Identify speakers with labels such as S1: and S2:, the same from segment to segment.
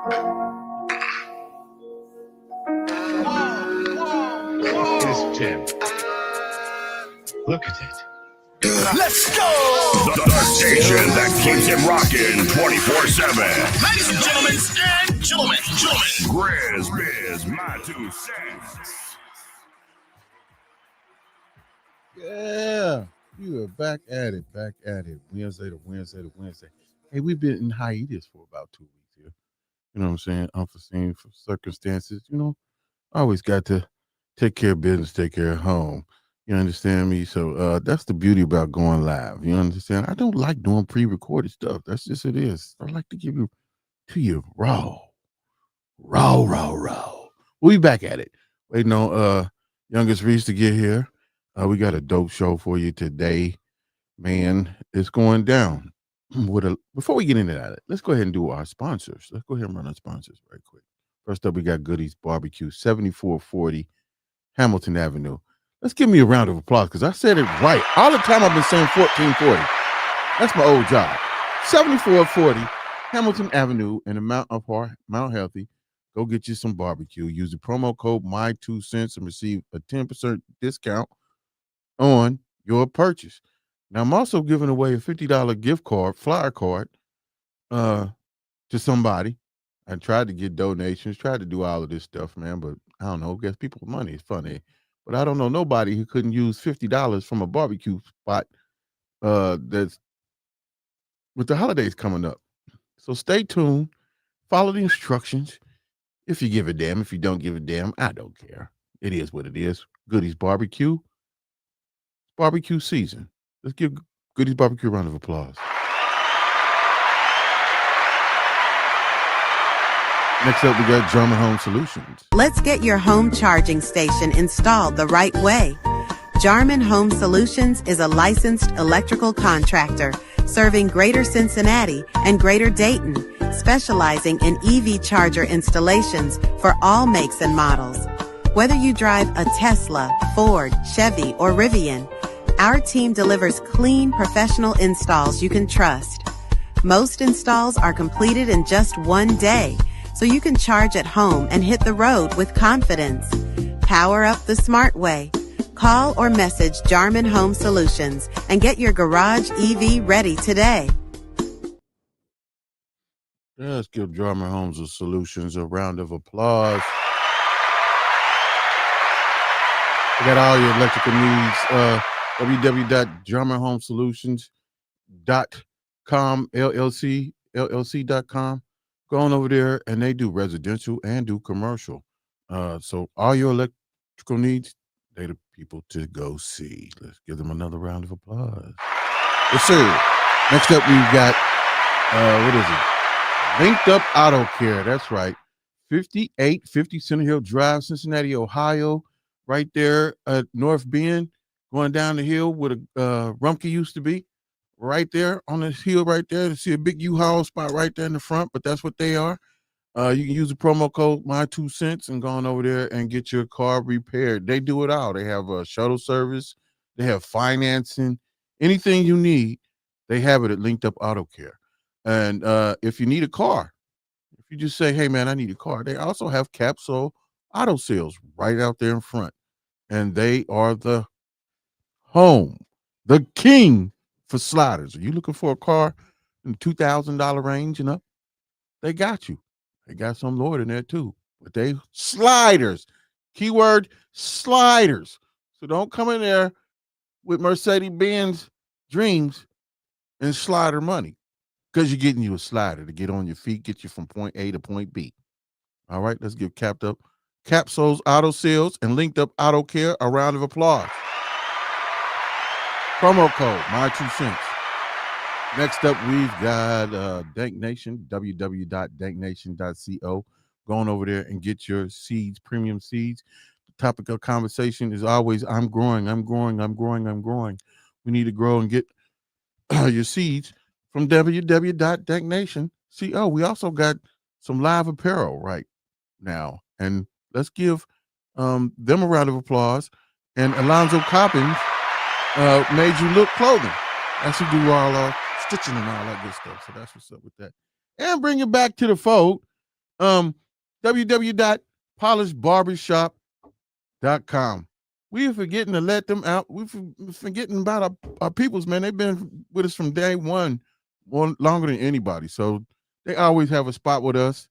S1: It's Tim. Look at it.
S2: Let's go!
S3: The station that keeps it rocking 24/7.
S2: Ladies and gentlemen,
S3: GRIZZBIZ, my 2 cents.
S4: Yeah, you are back at it. Wednesday to Wednesday. Hey, we've been in hiatus for about 2 weeks here. You know what I'm saying? Unforeseen circumstances. You know, I always got to take care of business, take care of home. You understand me? So that's the beauty about going live. You understand? I don't like doing pre-recorded stuff. That's just it is. I like to give you to you raw. We'll be back at it. Waiting on Youngest Reese to get here. We got a dope show for you today. Man, it's going down. Before we get into that, let's go ahead and do our sponsors. Let's go ahead and run our sponsors right quick. First up, we got Goodies Barbecue, 7440 Hamilton Avenue. Let's give me a round of applause because I said it right. All the time I've been saying 1440. That's my old job. 7440 Hamilton Avenue in the Mount Healthy. Go get you some barbecue. Use the promo code My2Cents and receive a 10% discount on your purchase. Now, I'm also giving away a $50 gift card, flyer card, to somebody. I tried to get donations, tried to do all of this stuff, man, but I don't know. Guess people's money is funny. But I don't know nobody who couldn't use $50 from a barbecue spot that's with the holidays coming up. So stay tuned. Follow the instructions. If you give a damn, if you don't give a damn, I don't care. It is what it is. Goodies Barbecue. Barbecue season. Let's give Goodies Barbecue a round of applause. Next up, we got German Home Solutions.
S5: Let's get your home charging station installed the right way. Jarman Home Solutions is a licensed electrical contractor serving Greater Cincinnati and Greater Dayton, specializing in EV charger installations for all makes and models. Whether you drive a Tesla, Ford, Chevy, or Rivian, our team delivers clean, professional installs you can trust. Most installs are completed in just one day, so you can charge at home and hit the road with confidence. Power up the smart way. Call or message Jarman Home Solutions and get your garage EV ready today.
S4: Let's give Jarman Homes Solutions a round of applause. I got all your electrical needs. www.jarmanhomesolutions.com, LLC.com. Go on over there, and they do residential and do commercial. So all your electrical needs, they're the people to go see. Let's give them another round of applause. Yes, sir. Next up, we've got, what is it? Linked Up Auto Care. That's right. 5850 Center Hill Drive, Cincinnati, Ohio. Right there at North Bend, going down the hill where the Rumpke used to be. Right there on this hill right there. To see a big U-Haul spot right there in the front, but that's what they are. You can use the promo code My2Cents and go on over there and get your car repaired. They do it all. They have a shuttle service. They have financing. Anything you need, they have it at Linked Up Auto Care. And if you need a car, if you just say, hey, man, I need a car, they also have Capsule Auto Sales right out there in front. And they are the home, the king for sliders. Are you looking for a car in the $2,000 range and up? They got you. They got some lower than that too. But they sliders. Keyword sliders. So don't come in there with Mercedes-Benz dreams and slider money, because you're getting you a slider to get on your feet, get you from point A to point B. All right, let's give Capsules Auto Sales and Linked Up Auto Care a round of applause. Promo code My2Cents. Next up, we've got Dank Nation, www.danknation.co. Go on over there and get your seeds, premium seeds. The topic of conversation is always, I'm growing. We need to grow and get your seeds from www.danknation.co. We also got some live apparel right now. And let's give them a round of applause. And Alonzo Coppins Made You Look Clothing. Actually do all our stitching and all that good stuff. So that's what's up with that. And bring it back to the fold. www.polishbarbershop.com. We are forgetting to let them out. We're forgetting about our peoples, man. They've been with us from day one, longer than anybody. So they always have a spot with us.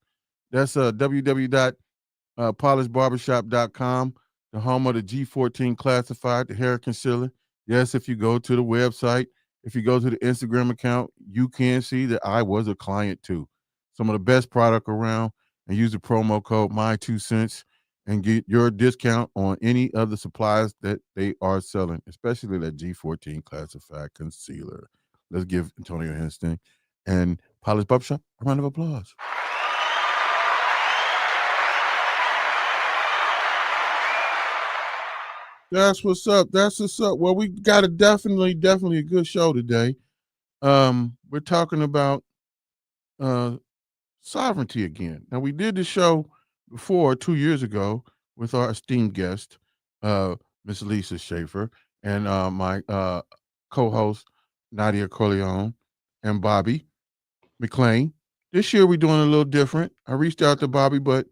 S4: That's www.polishbarbershop.com, the home of the G14 classified, the hair concealer. Yes, if you go to the website, if you go to the Instagram account, you can see that I was a client too. Some of the best product around, and use the promo code My2Cents and get your discount on any of the supplies that they are selling, especially that G14 classified concealer. Let's give Antonio Henston and Polish Barbershop a round of applause. That's what's up. That's what's up. Well, we got a definitely a good show today. We're talking about sovereignty again. Now, we did the show before 2 years ago with our esteemed guest, Miss Lisa Schaffer, and my co-host Nadia Corleone and Bobby McLean. This year we're doing a little different. I reached out to Bobby, but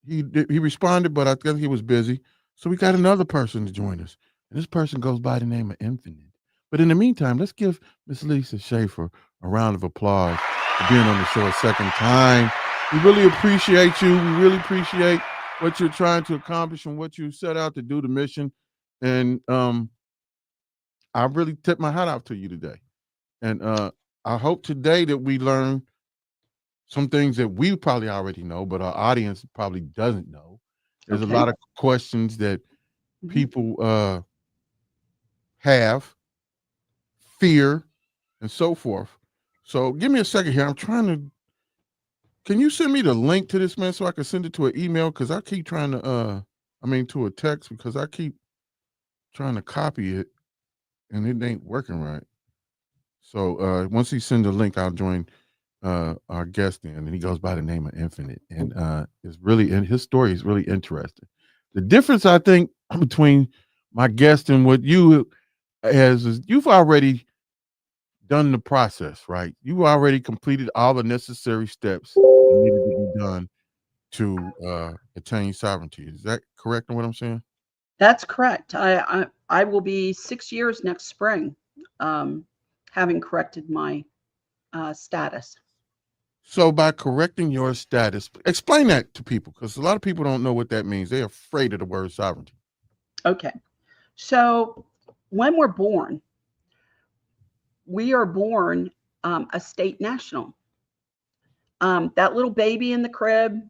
S4: he responded, but I think he was busy. So we got another person to join us. And this person goes by the name of Infinite. But in the meantime, let's give Miss Lisa Schaffer a round of applause for being on the show a second time. We really appreciate you. We really appreciate what you're trying to accomplish and what you set out to do, the mission. And I really tip my hat off to you today. And I hope today that we learn some things that we probably already know, but our audience probably doesn't know. There's a lot of questions that people have, fear, and so forth. So give me a second here. I'm trying to, can you send me the link to this, man, so I can send it to an email? Because I keep trying to, to a text, because I keep trying to copy it and it ain't working right. So once he sends the link, I'll join our guest in, and he goes by the name of Infinite, and his story is really interesting. The difference, I think, between my guest and what you is you've already done the process, right? You already completed all the necessary steps that needed to be done to attain sovereignty. Is that correct in what I'm saying?
S6: That's correct. I will be 6 years next spring, having corrected my status.
S4: So by correcting your status, explain that to people, because a lot of people don't know what that means. They're afraid of the word sovereignty.
S6: Okay. So when we're born, we are born a state national. That little baby in the crib,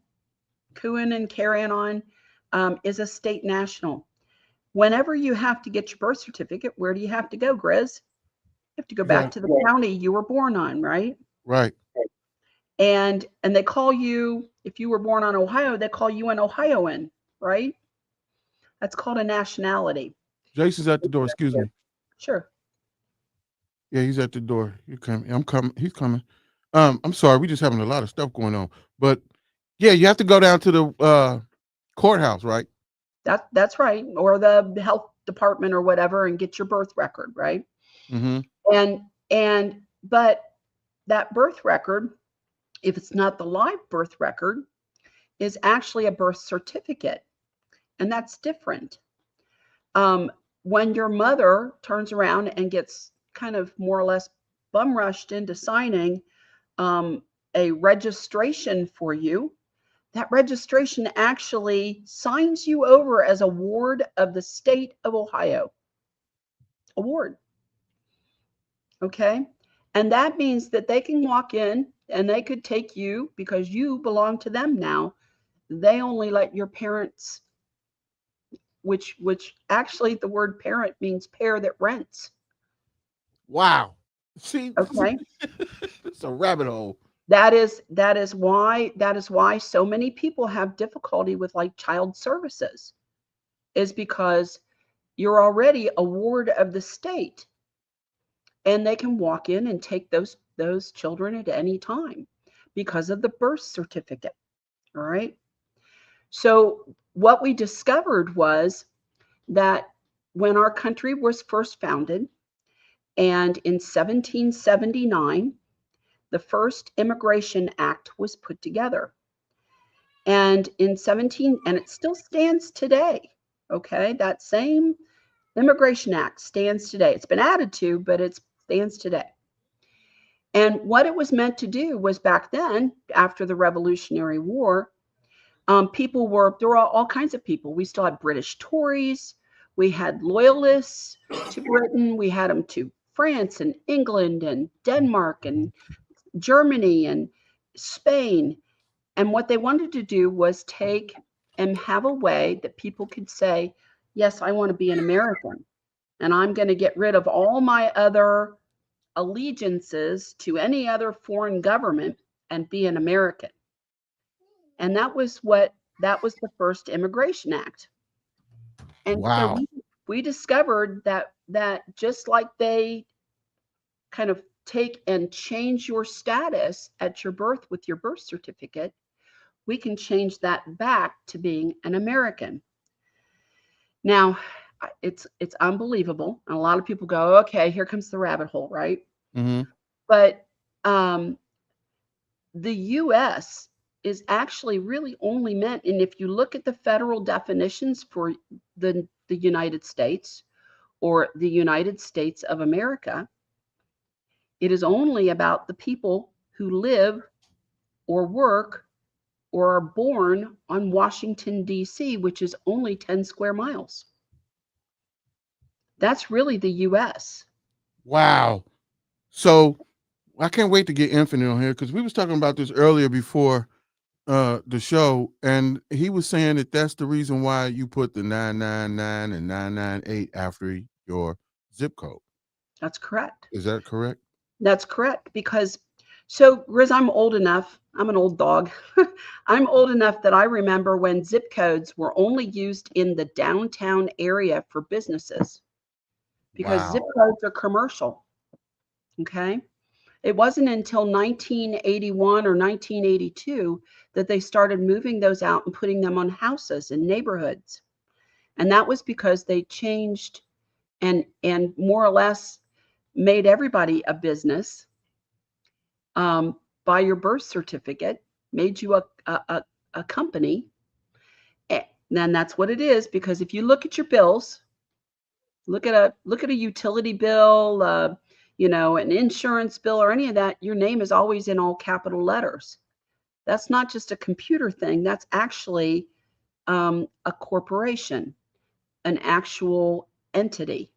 S6: cooing and carrying on, is a state national. Whenever you have to get your birth certificate, where do you have to go, Grizz? You have to go back to the county you were born on, right?
S4: Right.
S6: And they call you, if you were born on Ohio, they call you an Ohioan, right? That's called a nationality.
S4: Jason's at the door. Excuse me.
S6: Sure.
S4: Yeah, he's at the door. You coming? I'm coming. He's coming. I'm sorry. We're just having a lot of stuff going on. But yeah, you have to go down to the courthouse, right?
S6: That's right. Or the health department or whatever, and get your birth record, right?
S4: Mm-hmm.
S6: But that birth record, if it's not the live birth record, is actually a birth certificate. And that's different. When your mother turns around and gets kind of more or less bum rushed into signing a registration for you, that registration actually signs you over as a ward of the state of Ohio. A ward. Okay? And that means that they can walk in and they could take you, because you belong to them now. They only let your parents, which actually the word parent means pair that rents.
S4: Wow. See,
S6: okay.
S4: It's a rabbit hole.
S6: That is why so many people have difficulty with like child services, is because you're already a ward of the state, and they can walk in and take those children at any time because of the birth certificate. All right. So what we discovered was that when our country was first founded, and in 1779, the first Immigration Act was put together. And and it still stands today. Okay, that same Immigration Act stands today. It's been added to, but it stands today. And what it was meant to do was, back then, after the Revolutionary War, there were all kinds of people. We still had British Tories. We had loyalists to Britain. We had them to France and England and Denmark and Germany and Spain. And what they wanted to do was take and have a way that people could say, yes, I want to be an American. And I'm going to get rid of all my other allegiances to any other foreign government and be an American. And that was the first Immigration Act. And
S4: Wow.
S6: so we discovered that just like they kind of take and change your status at your birth with your birth certificate, we can change that back to being an American. Now, it's unbelievable. And a lot of people go, okay, here comes the rabbit hole, right?
S4: Mm-hmm.
S6: But the U.S. is actually really only meant, and if you look at the federal definitions for the United States or the United States of America, it is only about the people who live or work or are born on Washington, D.C., which is only 10 square miles. That's really the U.S.
S4: Wow. So I can't wait to get Infinite on here, because we was talking about this earlier before the show, and he was saying that that's the reason why you put the 999 and 998 after your zip code.
S6: That's correct.
S4: Is that correct?
S6: That's correct. Because, so Grizz, I'm old enough. I'm an old dog. I'm old enough that I remember when zip codes were only used in the downtown area for businesses, because
S4: Wow.
S6: zip codes are commercial. Okay. It wasn't until 1981 or 1982 that they started moving those out and putting them on houses in neighborhoods. And that was because they changed and more or less made everybody a business by your birth certificate, made you a company. And then that's what it is, because if you look at your bills, look at a utility bill, an insurance bill or any of that, your name is always in all capital letters. That's not just a computer thing. That's actually a corporation, an actual entity.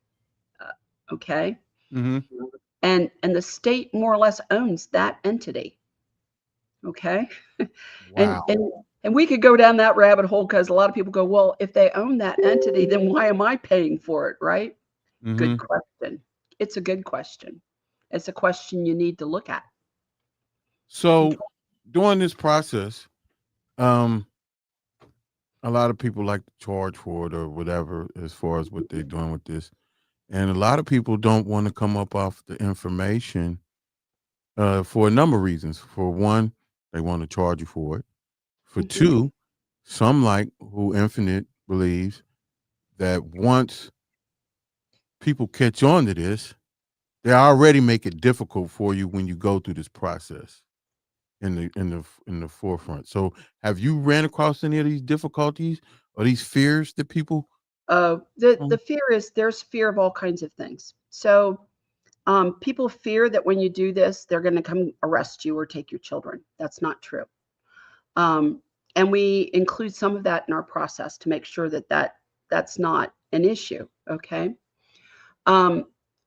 S6: Okay.
S4: Mm-hmm.
S6: And the state more or less owns that entity. Okay.
S4: Wow.
S6: And we could go down that rabbit hole, because a lot of people go, well, if they own that entity, then why am I paying for it? Right.
S4: Mm-hmm.
S6: Good question. It's a good question. It's a question you need to look at.
S4: So during this process, a lot of people like to charge for it or whatever, as far as what they're doing with this. And a lot of people don't want to come up off the information for a number of reasons. For one, they want to charge you for it. For two, some, like who Infinite believes, that once people catch on to this, they already make it difficult for you when you go through this process in the forefront. So have you ran across any of these difficulties or these fears that people?
S6: The fear is, there's fear of all kinds of things. So people fear that when you do this, they're going to come arrest you or take your children. That's not true. And we include some of that in our process to make sure that's not an issue. Okay.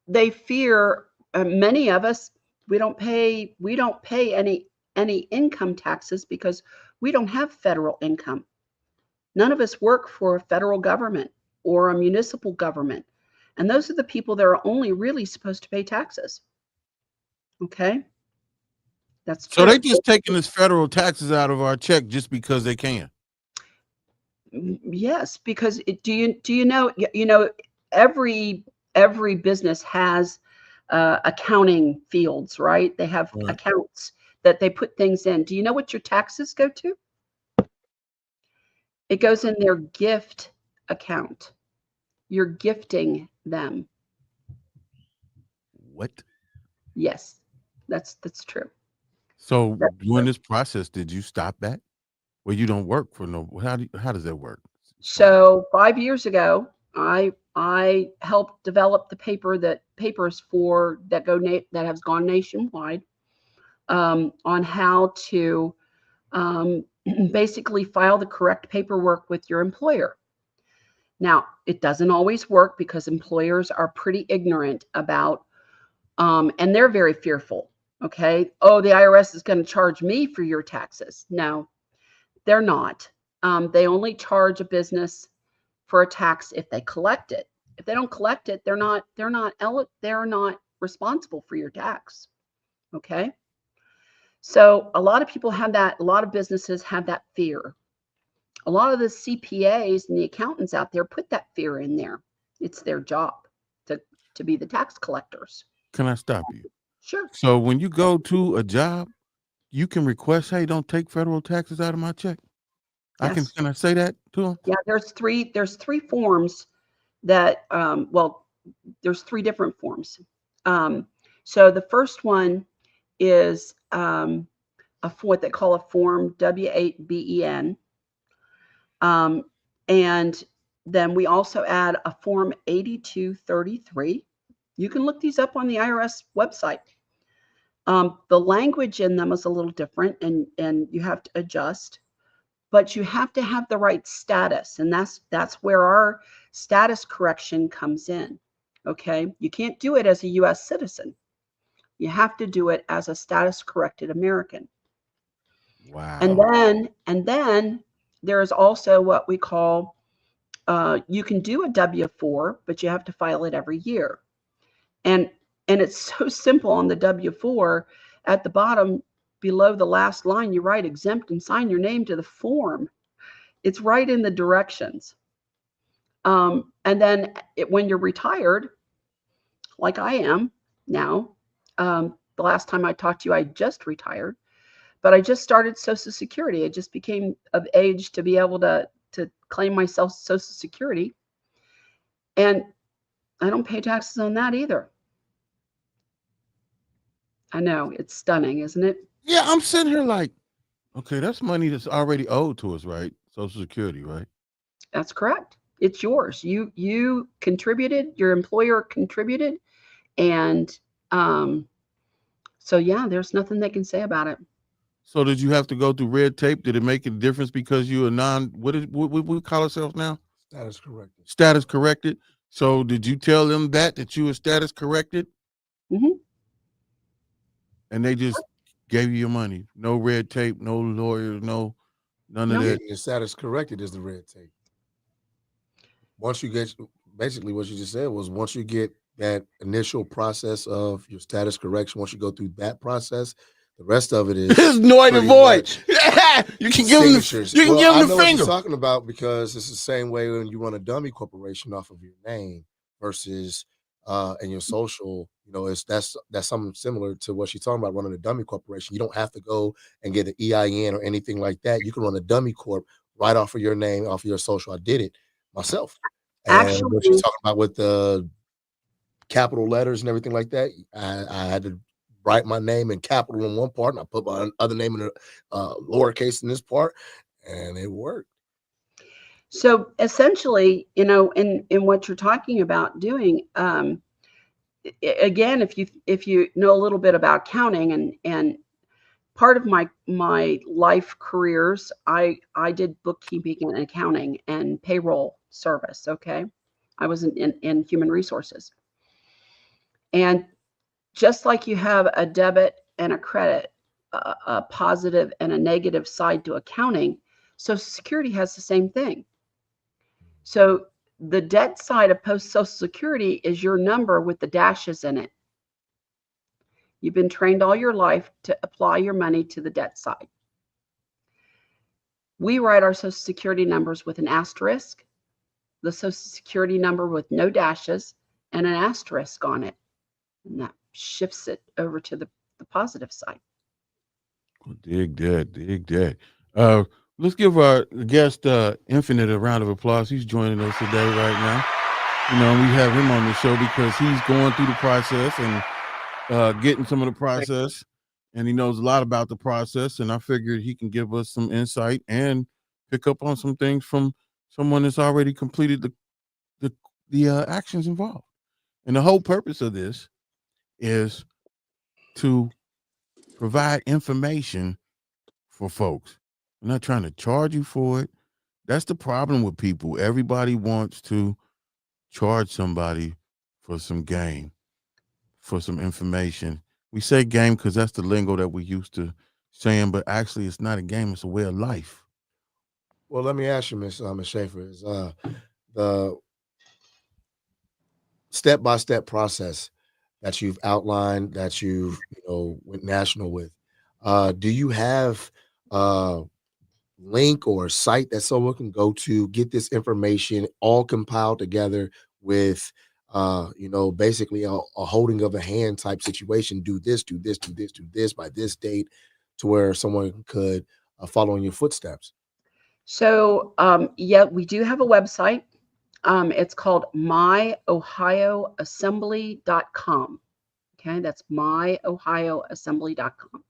S6: They fear, many of us, we don't pay any income taxes because we don't have federal income. None of us work for a federal government or a municipal government. And those are the people that are only really supposed to pay taxes. Okay. That's true.
S4: So they just taking this federal taxes out of our check just because they can.
S6: Yes, because do you know every business has accounting fields, right? They have accounts that they put things in. Do you know what your taxes go to? It goes in their gift account. You're gifting them.
S4: What?
S6: Yes, that's true.
S4: So during this process, did you stop that? Well, you don't work for no. How does that work?
S6: So 5 years ago, I helped develop the papers for that that has gone nationwide on how to basically file the correct paperwork with your employer. Now, it doesn't always work because employers are pretty ignorant about, and they're very fearful. Okay. Oh, the IRS is going to charge me for your taxes. No, they're not. They only charge a business for a tax if they collect it. If they don't collect it, they're not responsible for your tax. Okay. So a lot of people have that. A lot of businesses have that fear. A lot of the CPAs and the accountants out there put that fear in there. It's their job to be the tax collectors.
S4: Can I stop you?
S6: Sure.
S4: So when you go to a job, you can request, hey, don't take federal taxes out of my check.
S6: Yes.
S4: Can I say that to them?
S6: Yeah, there's three forms that there's 3 different forms. So the first one is what they call a form W8BEN. And then we also add a form 8233. You can look these up on the IRS website. The language in them is a little different and you have to adjust, but you have to have the right status. And that's where our status correction comes in. Okay. You can't do it as a US citizen. You have to do it as a status corrected American.
S4: Wow.
S6: And then there's also what we call, you can do a W-4, but you have to file it every year. And it's so simple on the W-4. At the bottom, below the last line, you write exempt and sign your name to the form. It's right in the directions. And then when you're retired, like I am now, the last time I talked to you, I just retired, but I just started Social Security. I just became of age to be able to claim my Social Security. And I don't pay taxes on that either. I know, it's stunning, isn't it?
S4: Yeah, I'm sitting here like, okay, that's money that's already owed to us, right? Social Security, right?
S6: That's correct. It's yours. You contributed, your employer contributed. And so, yeah, there's nothing they can say about it.
S4: So did you have to go through red tape? Did it make a difference because you are what we call ourselves now?
S7: Status corrected.
S4: Status corrected. So did you tell them that you were status corrected?
S6: Mm-hmm.
S4: And they just gave you your money. No red tape, no lawyers, none of that.
S7: Your status corrected is the red tape. Once you get, basically what you just said was, once you get that initial process of your status correction, once you go through that process, the rest of it is
S4: it's noise and void. You can give them
S7: signatures.
S4: You can give them the
S7: I know what
S4: finger.
S7: you're talking about, because it's the same way when you run a dummy corporation off of your name versus and your social. You know, that's something similar to what she's talking about, running a dummy corporation. You don't have to go and get an EIN or anything like that. You can run a dummy corp right off of your name, off of your social. I did it myself. And
S6: Actually,
S7: what she's talking about with the capital letters and everything like that, I had to write my name in capital in one part, and I put my other name in the lowercase in this part, and it worked.
S6: So essentially, you know, in what you're talking about doing, again, if you know a little bit about accounting and part of my life careers, I did bookkeeping and accounting and payroll service. Okay. I was in human resources. And just like you have a debit and a credit, a positive and a negative side to accounting, Social Security has the same thing. So the debt side of Social Security is your number with the dashes in it. You've been trained all your life to apply your money to the debt side. We write our Social Security numbers with an asterisk, the Social Security number with no dashes, and an asterisk on it. And that shifts it over to the positive side.
S4: Well, dig that. Let's give our guest Infinite a round of applause. He's joining us today right now. You know, we have him on the show because he's going through the process and getting some of the process. and he knows a lot about the process. And I figured he can give us some insight and pick up on some things from someone that's already completed the actions involved. And the whole purpose of this is to provide information for folks. I'm not trying to charge you for it. That's the problem with people. Everybody wants to charge somebody for some game, for some information. We say game because that's the lingo that we used to saying, but actually it's not a game, it's a way of life.
S7: Well, let me ask you, Miss Schaffer, is the step-by-step process that you've outlined, that you've went national with, do you have a link or a site that someone can go to get this information all compiled together with basically a holding of a hand type situation? Do this, do this, do this, do this by this date, to where someone could follow in your footsteps?
S6: So, yeah, we do have a website. It's called myohioassembly.com. Okay, that's myohioassembly.com.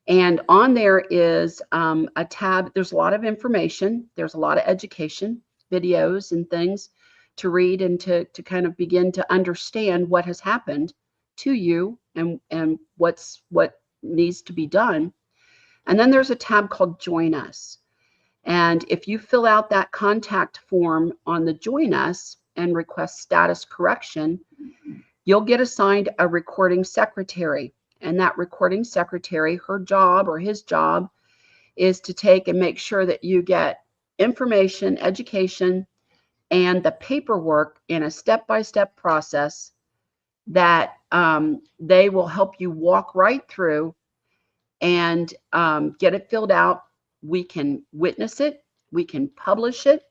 S6: And on there is a tab. There's a lot of information. There's a lot of education, videos and things to read and to kind of begin to understand what has happened to you and what needs to be done. And then there's a tab called Join Us. And if you fill out that contact form on the Join Us and request status correction, you'll get assigned a recording secretary. And that recording secretary, her job or his job is to take and make sure that you get information, education, and the paperwork in a step-by-step process that they will help you walk right through and get it filled out. We can witness it, we can publish it,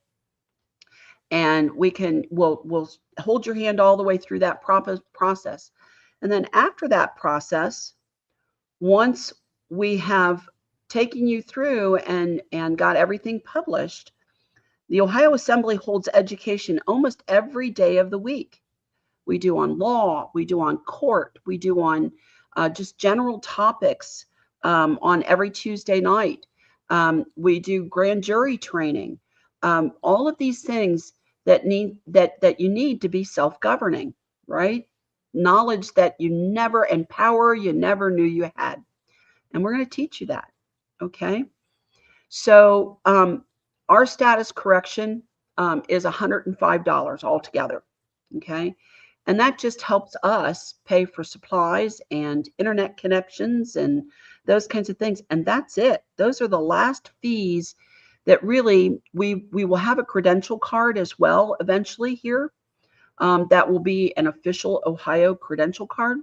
S6: and we'll hold your hand all the way through that process. And then after that process, once we have taken you through and got everything published, the Ohio Assembly holds education almost every day of the week. We do on law, we do on court, we do on just general topics on every Tuesday night. We do grand jury training. All of these things that you need to be self-governing, right? Knowledge that you never knew you had. And we're going to teach you that. Okay. So our status correction is $105 altogether. Okay. And that just helps us pay for supplies and internet connections and those kinds of things. And that's it. Those are the last fees that really we will have a credential card as well eventually here. That will be an official Ohio credential card.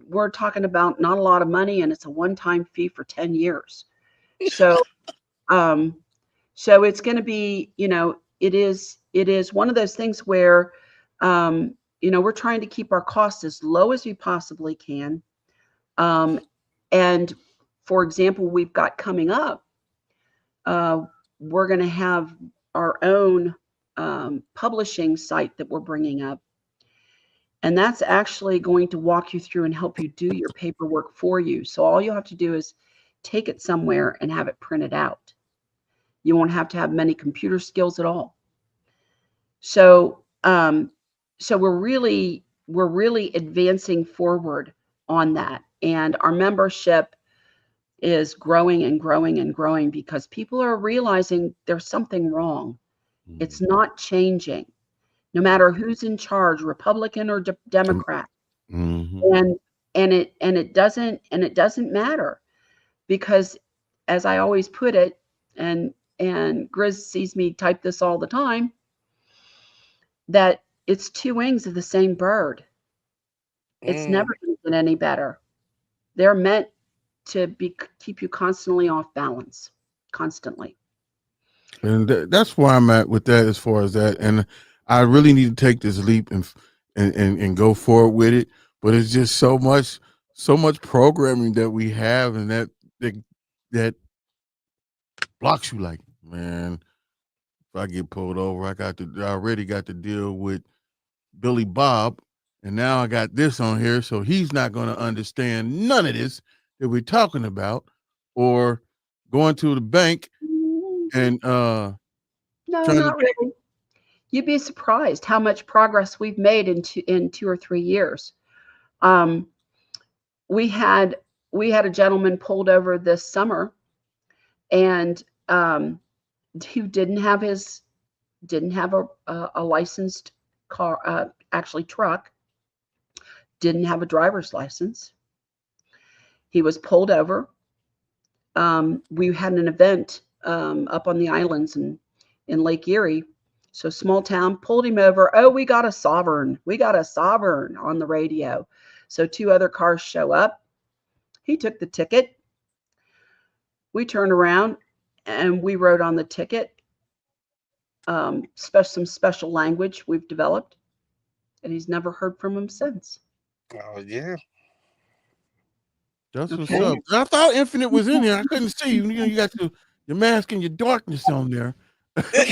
S6: We're talking about not a lot of money, and it's a one-time fee for 10 years. So, so it's going to be, it is one of those things where, we're trying to keep our costs as low as we possibly can. And for example, we've got coming up, we're going to have our own publishing site that we're bringing up. And that's actually going to walk you through and help you do your paperwork for you. So all you'll have to do is take it somewhere and have it printed out. You won't have to have many computer skills at all. So, so we're really advancing forward on that. And our membership is growing and growing and growing because people are realizing there's something wrong. It's not changing, no matter who's in charge, Republican or Democrat. And it doesn't matter, because as I always put it, and Grizz sees me type this all the time, that it's two wings of the same bird. It's never going to get any better. They're meant to keep you constantly off balance, constantly.
S4: And that's where I'm at with that, as far as that. And I really need to take this leap and go forward with it. But it's just so much programming that we have, and that blocks you. Like, man, if I get pulled over, I already got to deal with Billy Bob, And now I got this on here, so he's not going to understand none of this that we're talking about, or going to the bank and
S6: No,
S4: trying
S6: not
S4: to.
S6: really. You'd be surprised how much progress we've made in 2 or 3 years. We had a gentleman pulled over this summer, and who didn't have a licensed car, actually truck, didn't have a driver's license. He was pulled over. We had an event up on the islands in Lake Erie. So small town, pulled him over. Oh, we got a sovereign on the radio. So 2 other cars show up. He took the ticket. We turned around and we wrote on the ticket some special language we've developed, and he's never heard from him since.
S8: Oh yeah.
S4: That's what's
S6: Okay.
S4: up. I thought Infinite was in there. I couldn't see you. You got your mask and your darkness on there. But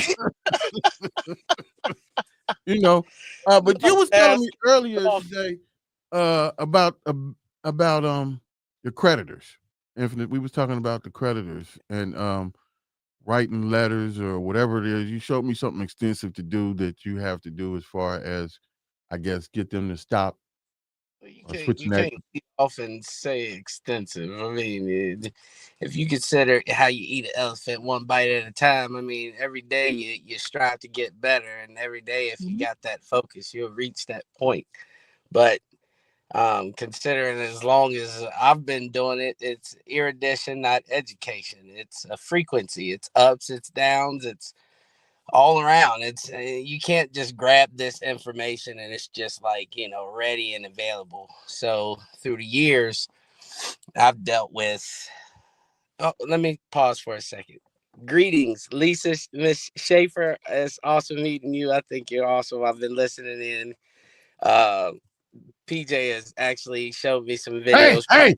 S4: you was telling me earlier today about your creditors. Infinite. We was talking about the creditors and writing letters or whatever it is. You showed me something extensive to do that you have to do as far as, I guess, get them to stop.
S8: You can't often say extensive. I mean, if you consider how you eat an elephant one bite at a time, I mean, every day you strive to get better, and every day if you got that focus, you'll reach that point. But considering as long as I've been doing it, it's erudition, not education. It's a frequency. It's ups, it's downs, it's all around. It's you can't just grab this information and it's just like, ready and available. So through the years, I've dealt with. Oh, let me pause for a second. Greetings, Lisa, Miss Schaffer. It's awesome meeting you. I think you're awesome. I've been listening in. PJ has actually showed me some videos.
S4: Hey!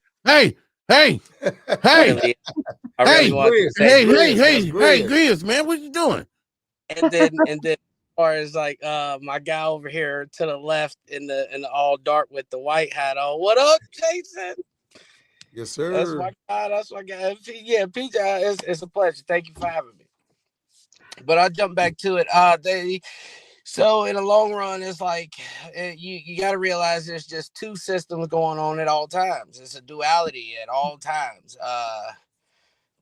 S8: Really, I really want to say,
S4: Grizz, man, what you doing?
S8: And then as far as like my guy over here to the left in the all dark with the white hat on. What up, Jason?
S7: Yes, sir.
S8: That's my guy. Yeah, PJ, it's a pleasure. Thank you for having me. But I'll jump back to it. So in the long run, it's like you got to realize there's just 2 systems going on at all times. It's a duality at all times.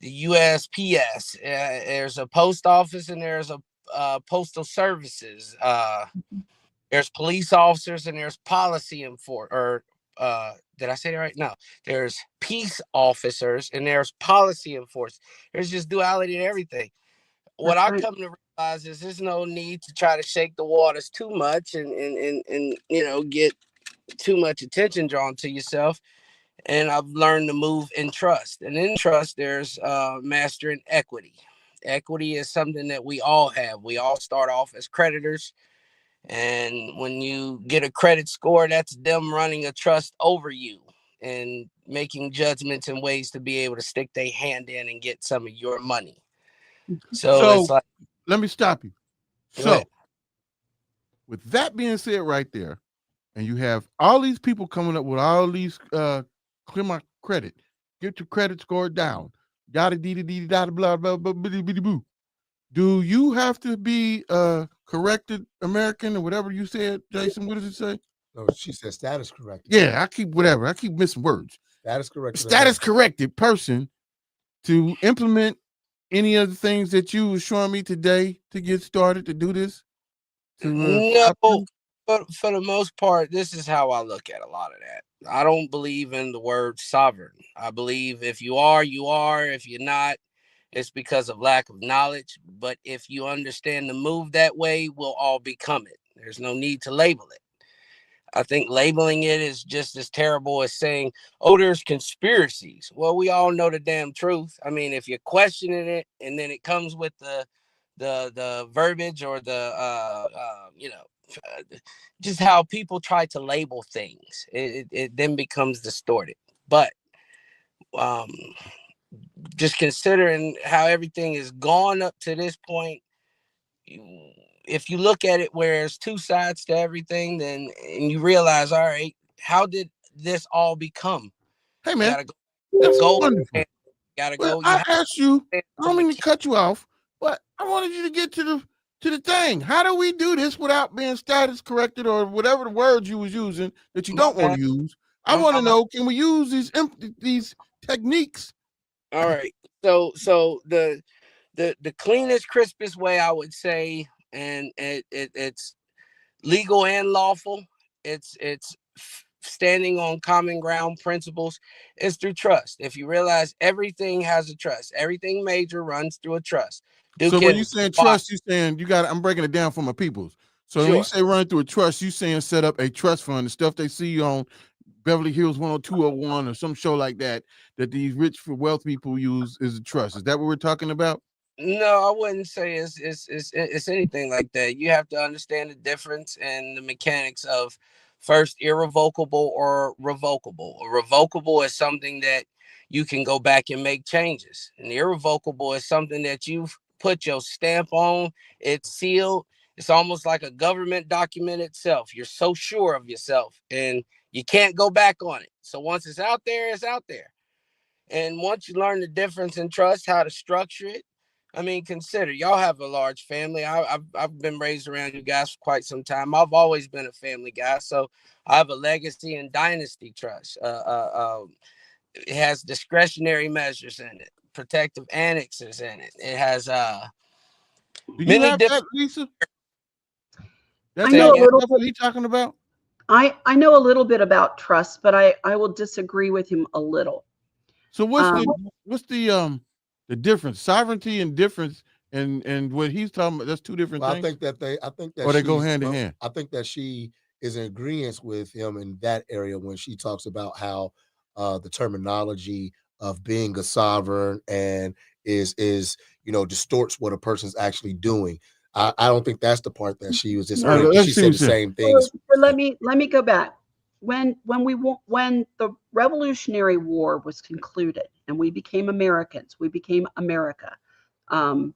S8: The USPS, there's a post office and there's a postal services. There's police officers and there's policy enforcement. Did I say that right? No. There's peace officers and there's policy enforcement. There's just duality in everything. What I come to realize is there's no need to try to shake the waters too much and get too much attention drawn to yourself. And I've learned to move in trust. And in trust, there's mastering equity. Equity is something that we all have. We all start off as creditors. And when you get a credit score, that's them running a trust over you and making judgments and ways to be able to stick their hand in and get some of your money. So it's like,
S4: let me stop you. So with that being said right there, and you have all these people coming up with all these clear my credit, get your credit score down, yada dee dee da blah blah blah bitty bitty boo. Do you have to be corrected American or whatever you said, Jason? What does it say?
S7: No, she said status corrected.
S4: Yeah, I keep missing words.
S7: Status corrected.
S4: Status corrected person to implement any of the things that you were showing me today to get started to do this?
S8: No, but for the most part, this is how I look at a lot of that. I don't believe in the word sovereign. I believe if you are, you are. If you're not, it's because of lack of knowledge. But if you understand the move that way, we'll all become it. There's no need to label it. I think labeling it is just as terrible as saying, oh, there's conspiracies. Well, we all know the damn truth. I mean, if you're questioning it and then it comes with the verbiage or just how people try to label things, it then becomes distorted. But just considering how everything has gone up to this point, if you look at it where there's two sides to everything, then and you realize, all right, how did this all become?
S4: Hey
S8: You
S4: man,
S8: gotta go.
S4: that's
S8: Go.
S4: wonderful.
S8: Gotta
S4: Well,
S8: go. You
S4: I
S8: have
S4: asked you,
S8: to
S4: I don't mean to cut you off, but I wanted you to get to the thing. How do we do this without being status corrected or whatever the words you was using that you don't want to use? I want to know, can we use these techniques?
S8: All right. So the cleanest, crispest way I would say, and it's legal and lawful. It's standing on common ground principles is through trust. If you realize everything has a trust, everything major runs through a trust.
S4: So when you saying trust, you saying you got. I'm breaking it down for my peoples. So when you say run through a trust, you saying set up a trust fund, the stuff they see on Beverly Hills 10201 or some show like that these rich for wealth people use is a trust. Is that what we're talking about?
S8: No, I wouldn't say it's anything like that. You have to understand the difference and the mechanics of first irrevocable or revocable. A revocable is something that you can go back and make changes. And irrevocable is something that you've put your stamp on, it's sealed. It's almost like a government document itself. You're so sure of yourself and you can't go back on it. So once it's out there, it's out there. And once you learn the difference in trust, how to structure it, I mean, consider y'all have a large family. I've been raised around you guys for quite some time. I've always been a family guy, so I have a legacy and dynasty trust. It has discretionary measures in it, protective annexes in it. It has
S4: Do you have that, Lisa?
S6: I know a little bit.
S4: What are you talking about?
S6: I know a little bit about trust, but I will disagree with him a little.
S4: So what's the difference? Sovereignty and difference and what he's talking about, that's two different things.
S7: I think that
S4: they go hand in hand.
S7: I think that she is in agreement with him in that area when she talks about how the terminology of being a sovereign and is distorts what a person's actually doing. I don't think that's the part that she was just. She said the same things.
S6: Let me go back. When the Revolutionary War was concluded and we became Americans, we became America. And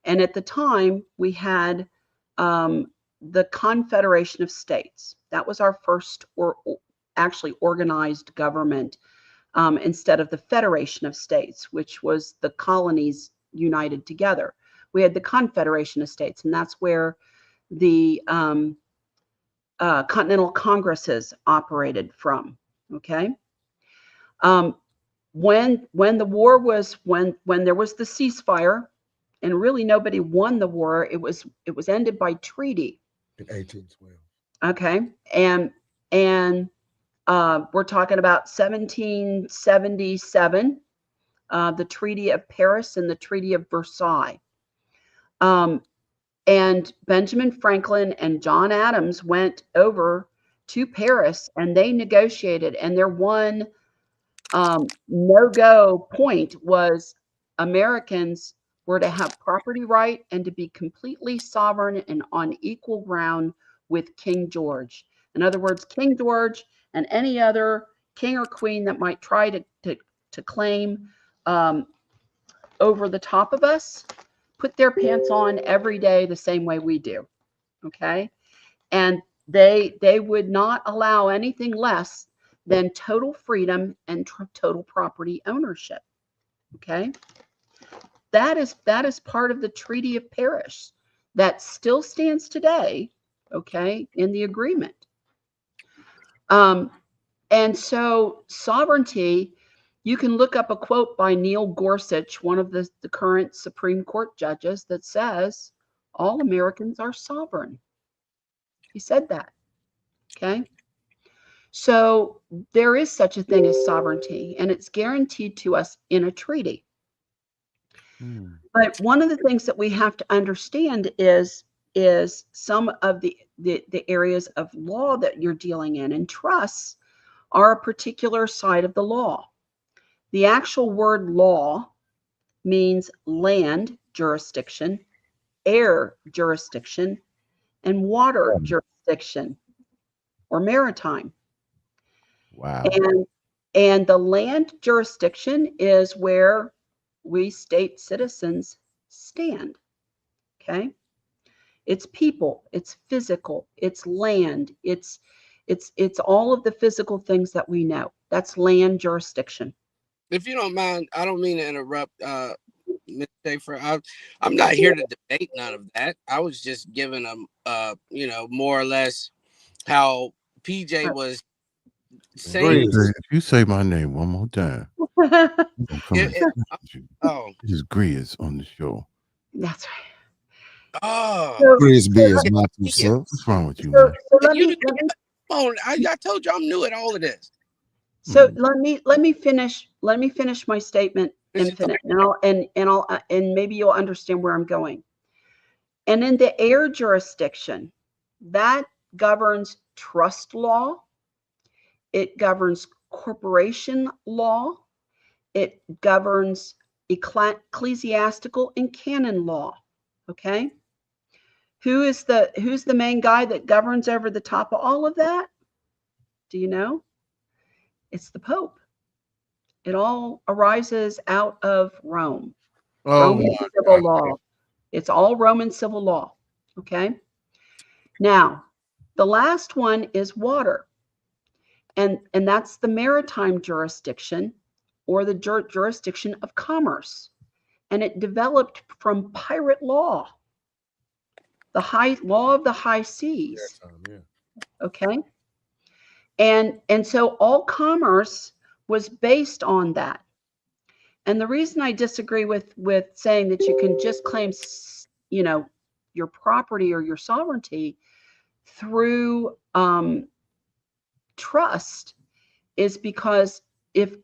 S6: at the time we had the Confederation of States. That was our first actually organized government instead of the Federation of States, which was the colonies united together. We had the Confederation of States, and that's where the Continental Congresses operated from. Okay. When the war was, when there was the ceasefire, and really nobody won the war, it was ended by treaty
S7: in 1812.
S6: Okay, and we're talking about 1777, the Treaty of Paris and the Treaty of Versailles. And Benjamin Franklin and John Adams went over to Paris and they negotiated, and their one no-go point was Americans were to have property right and to be completely sovereign and on equal ground with King George. In other words, King George and any other king or queen that might try to claim over the top of us, put their pants on every day the same way we do. Okay. And they would not allow anything less than total freedom and total property ownership. Okay. That is part of the Treaty of Paris that still stands today. Okay. In the agreement. And so sovereignty, you can look up a quote by Neil Gorsuch, one of the current Supreme Court judges, that says all Americans are sovereign. He said that. Okay. So there is such a thing as sovereignty, and it's guaranteed to us in a treaty. But one of the things that we have to understand is some of the areas of law that you're dealing in, and trusts are a particular side of the law. The actual word law means land jurisdiction, air jurisdiction, and water jurisdiction, or maritime.
S4: Wow.
S6: And the land jurisdiction is where we state citizens stand. Okay. It's people, it's physical, it's land, it's all of the physical things that we know. That's land jurisdiction.
S8: If you don't mind, I don't mean to interrupt, Ms. Schaffer. I'm not here to debate none of that. I was just giving them, you know, more or less how PJ was saying.
S4: If you say my name one more time, I'm gonna come and snatch you.
S8: Oh,
S4: This is Grizz on the show.
S6: That's right.
S8: Oh,
S7: GRIZZBIZMY2SENSE.
S4: What's wrong with you,
S6: So,
S4: man?
S6: so let me
S8: I told you I'm new at all of this.
S6: so let me finish my statement, Infinite, and maybe you'll understand where I'm going. And in the heir jurisdiction, that governs trust law, it governs corporation law, it governs ecclesiastical and canon law. Okay, who's the main guy that governs over the top of all of that? Do you know? It's the Pope. It all arises out of Rome. Roman civil law. It's all Roman civil law. Okay. Now, the last one is water. And that's the maritime jurisdiction, or the jurisdiction of commerce. And it developed from pirate law, the high law of the high seas. Okay. And so all commerce was based on that. And the reason I disagree with saying that you can just claim, you know, your property or your sovereignty through trust is because if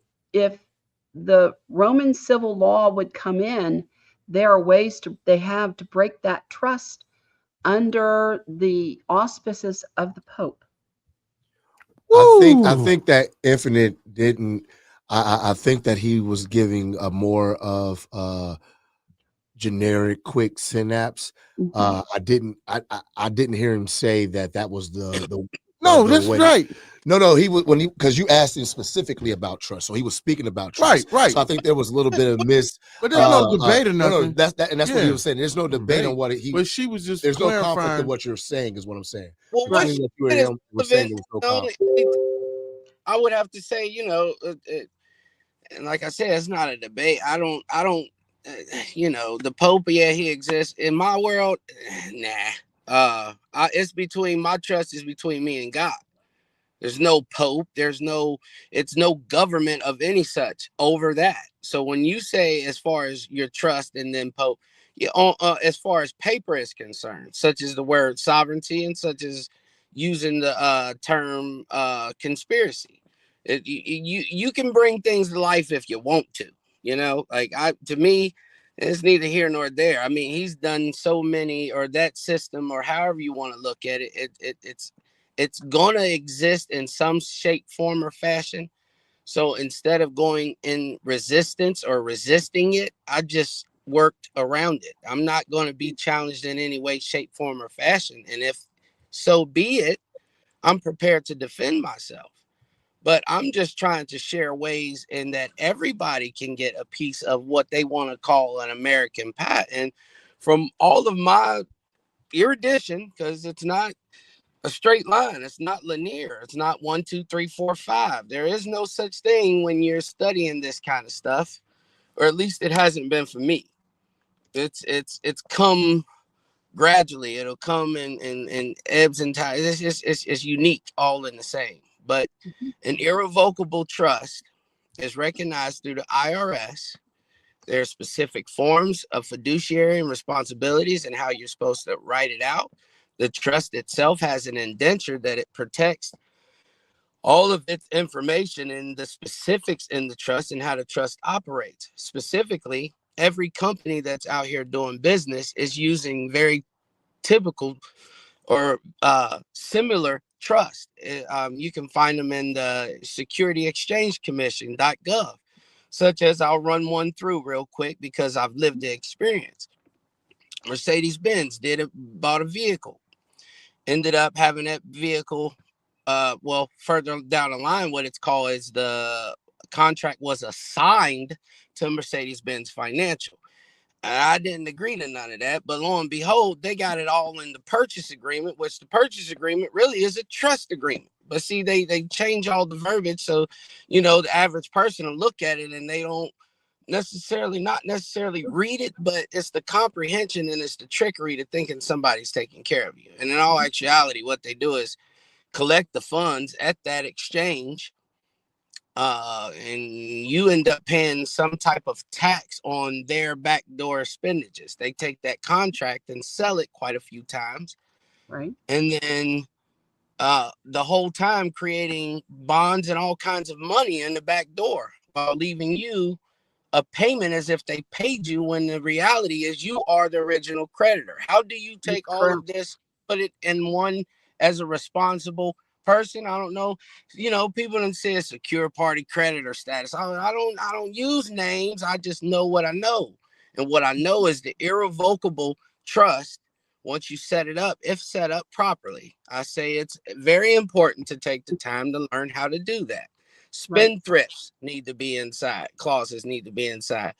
S6: the Roman civil law would come in, there are ways they have to break that trust under the auspices of the Pope.
S7: I think that Infinite didn't. I think that he was giving a more of generic, quick synapse. I didn't hear him say that was the
S4: No,
S7: the
S4: that's
S7: way.
S4: right.
S7: No, he was because you asked him specifically about trust, so he was speaking about trust.
S4: Right.
S7: So I think there was a little bit of
S4: But there's no debate or
S7: No,
S4: nothing.
S7: that's what he was saying. There's no debate on what he.
S4: But she was just
S7: there's
S4: clarifying.
S7: no conflict in what you're saying, is what I'm saying.
S8: Well, what
S7: Between what you and him were saying, there was no conflict.
S8: I would have to say, you know, and like I said, it's not a debate. I don't, you know, the Pope, yeah, he exists in my world. Nah, it's between my trust is between me and God. There's no Pope. It's no government of any such over that. So when you say as far as your trust and then Pope, as far as paper is concerned, such as the word sovereignty and such as using the term conspiracy, you can bring things to life if you want to. You know, like to me, it's neither here nor there. I mean, he's done so many, or that system, or however you want to look at it. It's gonna exist in some shape, form, or fashion. So instead of going in resistance or resisting it, I just worked around it. I'm not going to be challenged in any way, shape, form, or fashion. And if so be it, I'm prepared to defend myself. But I'm just trying to share ways in that everybody can get a piece of what they want to call an American pie. And from all of my erudition, because it's not a straight line, it's not linear, it's not 1 2 3 4 5. There is no such thing when you're studying this kind of stuff, or at least it hasn't been for me. It's come gradually. It'll come in ebbs and tides. It's unique, all in the same. But an irrevocable trust is recognized through the IRS. There are specific forms of fiduciary and responsibilities and how you're supposed to write it out. The trust itself has an indenture that it protects all of its information and the specifics in the trust and how the trust operates. Specifically, every company that's out here doing business is using very typical or similar trust. You can find them in the Security Exchange Commission.gov, such as I'll run one through real quick because I've lived the experience. Mercedes-Benz bought a vehicle, ended up having that vehicle, further down the line, what it's called is the contract was assigned to Mercedes-Benz Financial. I didn't agree to none of that, but lo and behold, they got it all in the purchase agreement, which the purchase agreement really is a trust agreement. But see, they change all the verbiage, so the average person will look at it and they don't not necessarily read it, but it's the comprehension and it's the trickery to thinking somebody's taking care of you. And in all actuality, what they do is collect the funds at that exchange. And you end up paying some type of tax on their backdoor expenditures. They take that contract and sell it quite a few times.
S6: Right.
S8: And then the whole time creating bonds and all kinds of money in the back door while leaving you a payment as if they paid you, when the reality is you are the original creditor. How do you take all of this, put it in one as a responsible person? I don't know. People don't say secure party creditor status. I don't use names. I just know what I know. And what I know is the irrevocable trust. Once you set it up, if set up properly, I say it's very important to take the time to learn how to do that. Spendthrifts need to be inside. Clauses need to be inside.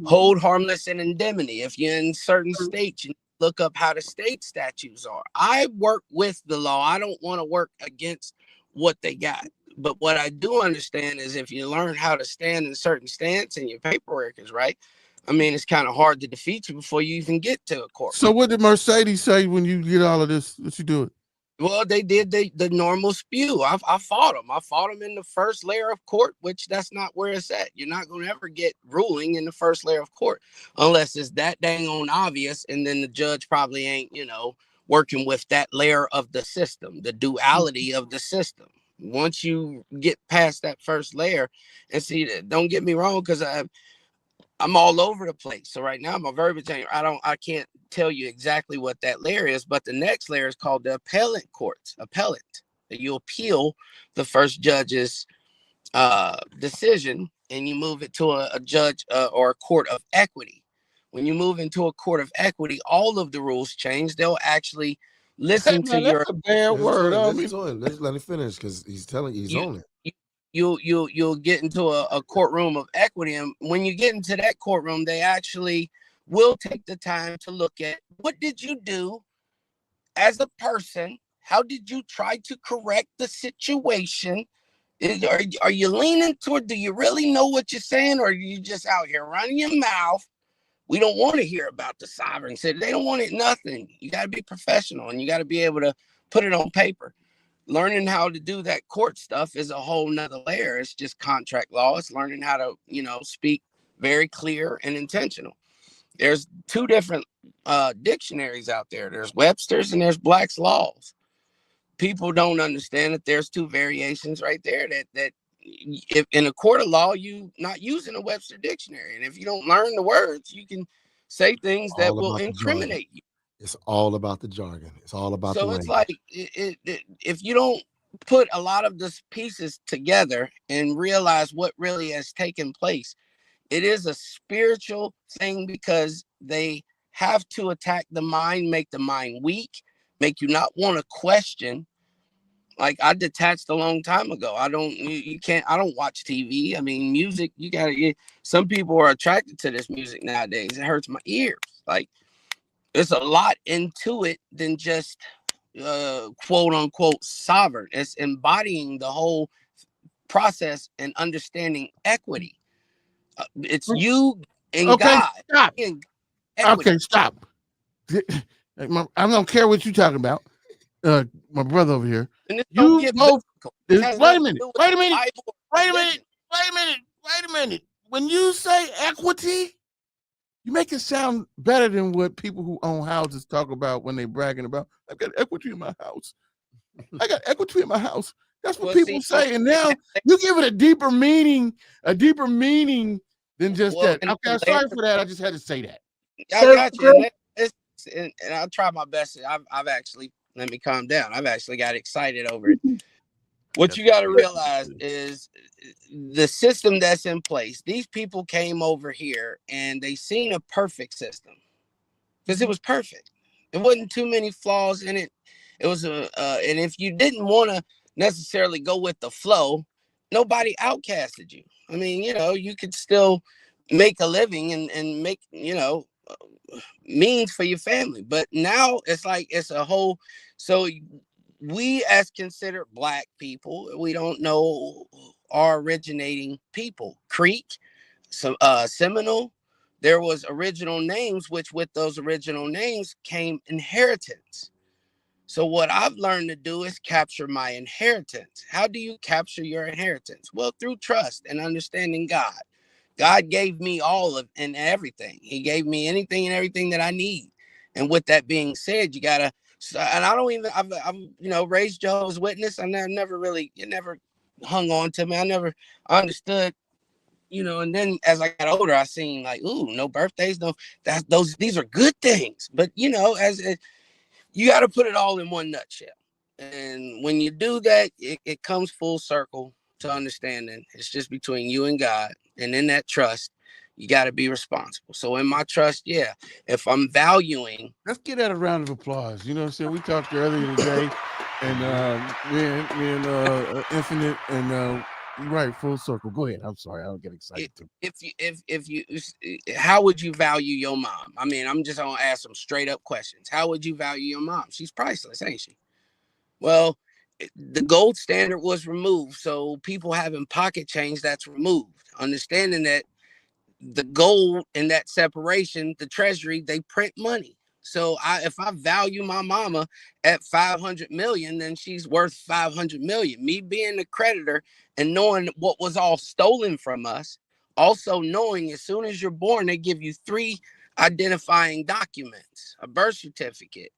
S8: Hold harmless and indemnity. If you're in certain states, you look up how the state statutes are. I work with the law. I don't want to work against what they got. But what I do understand is if you learn how to stand in certain stance and your paperwork is right, I mean, it's kind of hard to defeat you before you even get to a court.
S4: So what did Mercedes say when you get all of this? What you do it?
S8: Well, they did the normal spew. I fought them. I fought them in the first layer of court, which that's not where it's at. You're not going to ever get ruling in the first layer of court unless it's that dang on obvious. And then the judge probably ain't, working with that layer of the system, the duality of the system. Once you get past that first layer, and see, don't get me wrong, because I'm all over the place. So right now, my verbiage, I can't tell you exactly what that layer is, but the next layer is called the appellate courts. Appellate. You appeal the first judge's decision, and you move it to a judge or a court of equity. When you move into a court of equity, all of the rules change. They'll actually listen to your.
S7: That's a bad word. Let's let him finish because he's on it.
S8: You'll get into a courtroom of equity, and when you get into that courtroom, they actually will take the time to look at what did you do as a person, how did you try to correct the situation, are you leaning toward, do you really know what you're saying, or are you just out here running your mouth? We don't want to hear about the sovereign city. They don't want it, nothing. You got to be professional, and you got to be able to put it on paper. Learning how to do that court stuff is a whole nother layer. It's just contract law. It's learning how to, speak very clear and intentional. There's two different dictionaries out there. There's Webster's and there's Black's Laws. People don't understand that there's two variations right there that if in a court of law, you not using a Webster dictionary. And if you don't learn the words, you can say things that will incriminate you.
S7: It's all about the jargon. It's all about the
S8: it's like if you don't put a lot of the pieces together and realize what really has taken place, it is a spiritual thing because they have to attack the mind, make the mind weak, make you not want to question. Like I detached a long time ago. I don't watch TV. I mean, music, some people are attracted to this music nowadays. It hurts my ears. Like, there's a lot into it than just quote unquote sovereign. It's embodying the whole process and understanding equity. It's you and God.
S4: Stop. Okay, stop. I don't care what you're talking about. My brother over here. You both. Wait a minute. When you say equity, you make it sound better than what people who own houses talk about when they bragging about, I've got equity in my house. I got equity in my house. That's what people say. And now you give it a deeper meaning than just that. Okay, I'm sorry for that. I just had to say that.
S8: I got you. And I'll try my best. I've actually, let me calm down. I've actually got excited over it. What you got to realize is the system that's in place. These people came over here and they seen a perfect system because it was perfect. There wasn't too many flaws in it. It was and if you didn't want to necessarily go with the flow, nobody outcasted you. I mean, you could still make a living and make, means for your family. But now it's like it's a whole. So we, as considered Black people, we don't know our originating people. Creek, Seminole. There was original names, which with those original names came inheritance. So what I've learned to do is capture my inheritance. How do you capture your inheritance? Well, through trust and understanding God. God gave me all of and everything. He gave me anything and everything that I need. And with that being said, you gotta. And I don't even. I've raised Jehovah's Witness. I never really. It never hung on to me. I never understood. And then as I got older, I seen like, ooh, no birthdays, no. These are good things. But as you got to put it all in one nutshell. And when you do that, it comes full circle to understanding it's just between you and God. And in that trust, you got to be responsible. So in my trust, yeah, if I'm valuing.
S4: Let's get that a round of applause. You know what I'm saying? We talked earlier today, and me and Infinite, and right, full circle. Go ahead. I'm sorry. I don't get excited.
S8: If you, how would you value your mom? I mean, I'm just going to ask some straight up questions. How would you value your mom? She's priceless, ain't she? Well, the gold standard was removed. So people having pocket change, that's removed. Understanding that the gold in that separation, the treasury, they print money. So if I value my mama at 500 million, then she's worth 500 million. Me being the creditor and knowing what was all stolen from us, also knowing as soon as you're born, they give you 3 identifying documents, a birth certificate.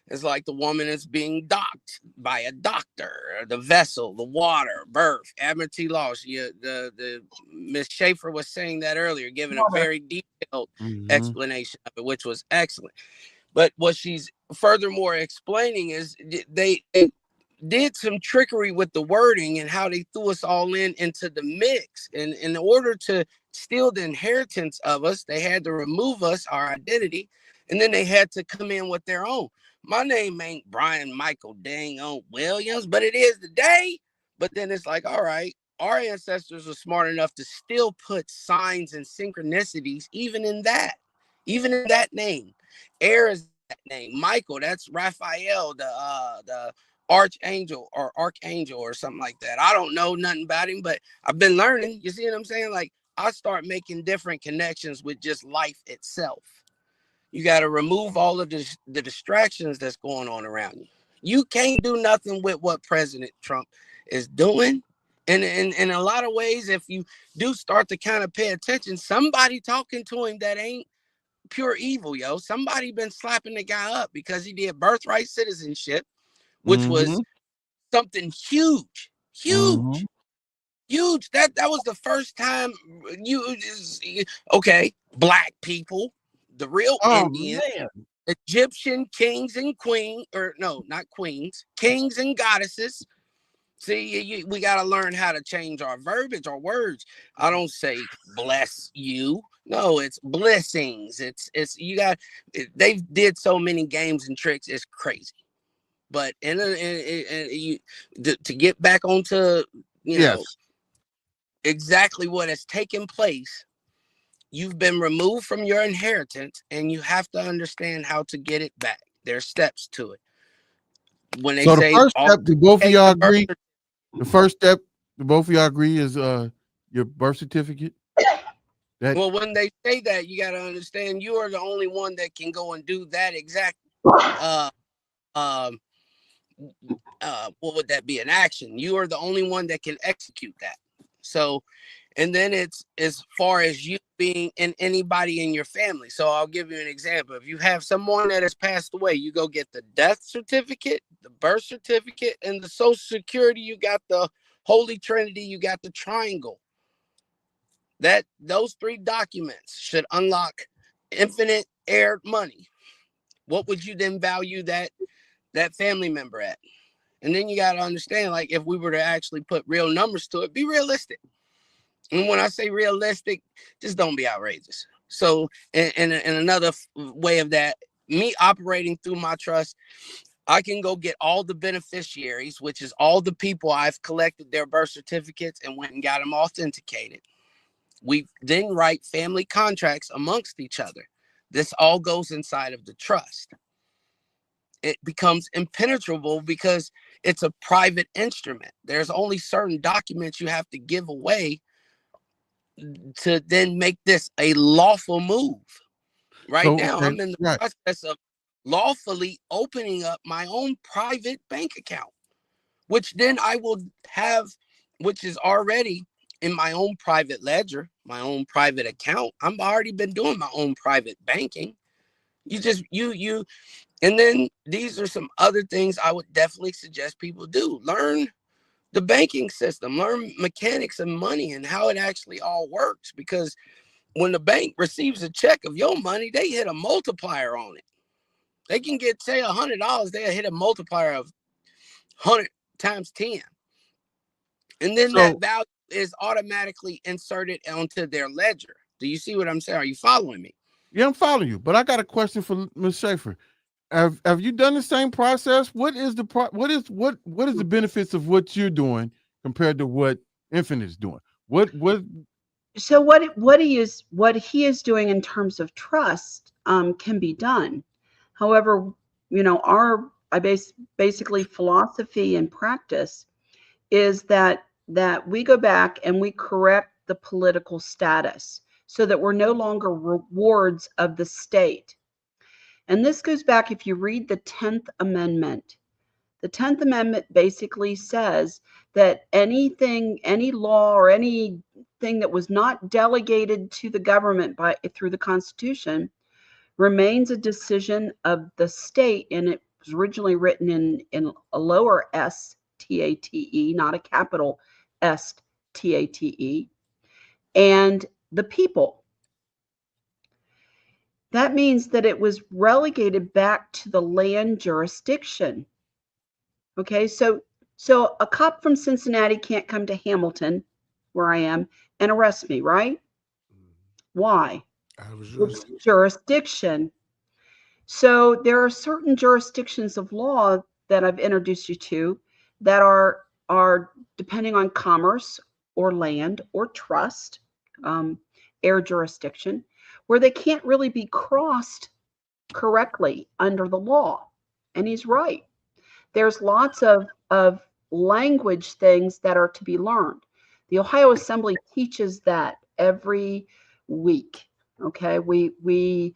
S8: It's like the woman is being docked by a doctor, the vessel, the water, birth, admiralty laws. The Miss Schaffer was saying that earlier, giving a very detailed explanation of it, which was excellent. But what she's furthermore explaining is they did some trickery with the wording and how they threw us all into the mix. And in order to steal the inheritance of us, they had to remove us, our identity, and then they had to come in with their own. My name ain't Brian Michael dang on Williams, but it is today. But then it's like, all right, our ancestors were smart enough to still put signs and synchronicities even in that name. Heirs is that name. Michael, that's Raphael, the archangel or something like that. I don't know nothing about him, but I've been learning. You see what I'm saying? Like I start making different connections with just life itself. You got to remove all of the distractions that's going on around you. You can't do nothing with what President Trump is doing. And in a lot of ways, if you do start to kind of pay attention, somebody talking to him that ain't pure evil, yo. Somebody been slapping the guy up because he did birthright citizenship, which was something huge. That was the first time Black people, the real Indians, Egyptian kings and queens, or no, not queens, kings and goddesses. See, we got to learn how to change our verbiage, our words. I don't say bless you. No, it's blessings. They did so many games and tricks. It's crazy. But to get back onto, know, exactly what has taken place, you've been removed from your inheritance and you have to understand how to get it back. There's steps to it. When they say
S4: the first step, do both of y'all agree? The first step, do both of y'all agree, is your birth certificate?
S8: Well, when they say that, you got to understand you are the only one that can go and do that exact what would that be, an action? You are the only one that can execute that. So, and then it's as far as you being in anybody in your family. So I'll give you an example. If you have someone that has passed away, you go get the death certificate, the birth certificate, and the Social Security. You got the Holy Trinity. You got the triangle. Those 3 documents should unlock infinite heir money. What would you then value that family member at? And then you got to understand, like, if we were to actually put real numbers to it, be realistic. And when I say realistic, just don't be outrageous. So, and another way of that, me operating through my trust, I can go get all the beneficiaries, which is all the people I've collected their birth certificates and went and got them authenticated. We then write family contracts amongst each other. This all goes inside of the trust. It becomes impenetrable because it's a private instrument. There's only certain documents you have to give away to then make this a lawful move. Right now, I'm in the process of lawfully opening up my own private bank account, which then I will have, which is already in my own private ledger, my own private account. I've already been doing my own private banking. And then these are some other things I would definitely suggest people do. Learn the banking system, learn mechanics of money and how it actually all works. Because when the bank receives a check of your money, they hit a multiplier on it. They can get, say, $100, they'll hit a multiplier of 100 times 10. And then that value is automatically inserted onto their ledger. Do you see what I'm saying? Are you following me?
S4: Yeah, I'm following you. But I got a question for Ms. Schaffer. Have you done the same process? What is the benefits of what you're doing compared to what Infinite is doing?
S6: So what he is doing in terms of trust can be done. However, you know, basically philosophy and practice is that we go back and we correct the political status so that we're no longer rewards of the state. And this goes back, if you read the 10th Amendment. The 10th Amendment basically says that any law or anything that was not delegated to the government through the Constitution remains a decision of the state, and it was originally written in a lower S T-A-T-E, not a capital S T-A-T-E, and the people. That means that it was relegated back to the land jurisdiction. Okay, so a cop from Cincinnati can't come to Hamilton, where I am, and arrest me, right? Why? It's jurisdiction. So there are certain jurisdictions of law that I've introduced you to that are depending on commerce or land or trust, air jurisdiction, where they can't really be crossed correctly under the law. And he's right. There's lots of language things that are to be learned. The Ohio Assembly teaches that every week. Okay, we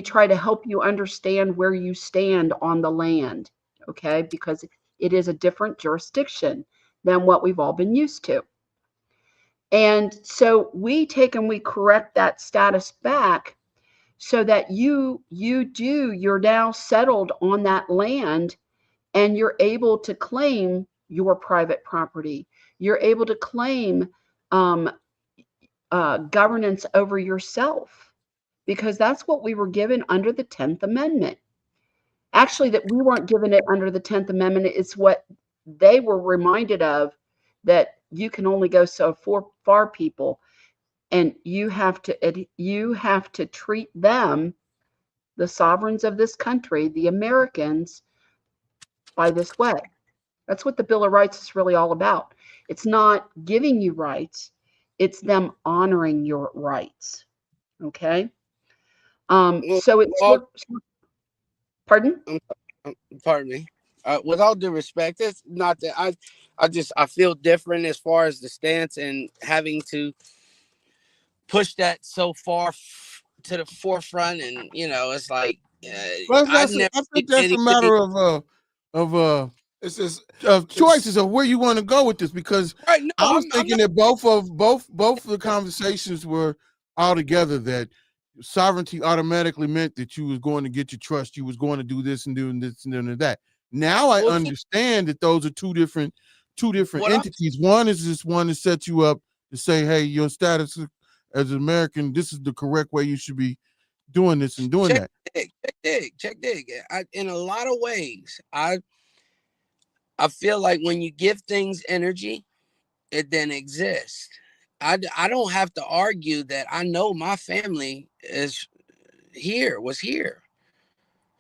S6: try to help you understand where you stand on the land. Okay, because it is a different jurisdiction than what we've all been used to. And so we take and we correct that status back so that you're now settled on that land and you're able to claim your private property. You're able to claim governance over yourself, because that's what we were given under the 10th Amendment. Actually, that we weren't given it under the 10th Amendment. It's what they were reminded of, that you can only go so far, people, and you have to treat them, the sovereigns of this country, the Americans, by this way. That's what the Bill of Rights is really all about. It's not giving you rights, it's them honoring your rights. Okay. So it's pardon?
S8: Pardon me. With all due respect, it's not that I feel different as far as the stance and having to push that so far to the forefront, and you know, it's like
S4: I think that's a matter of choices of where you want to go with this, because
S8: right, no,
S4: I was thinking that both the conversations were all together, that sovereignty automatically meant that you was going to get your trust, you was going to do this and doing this and doing that. Now I understand that those are two different entities. One is this one that sets you up to say, hey, your status as an American, this is the correct way you should be doing this and doing that.
S8: Check dig. In a lot of ways, I feel like when you give things energy, it then exists. I don't have to argue that I know my family was here.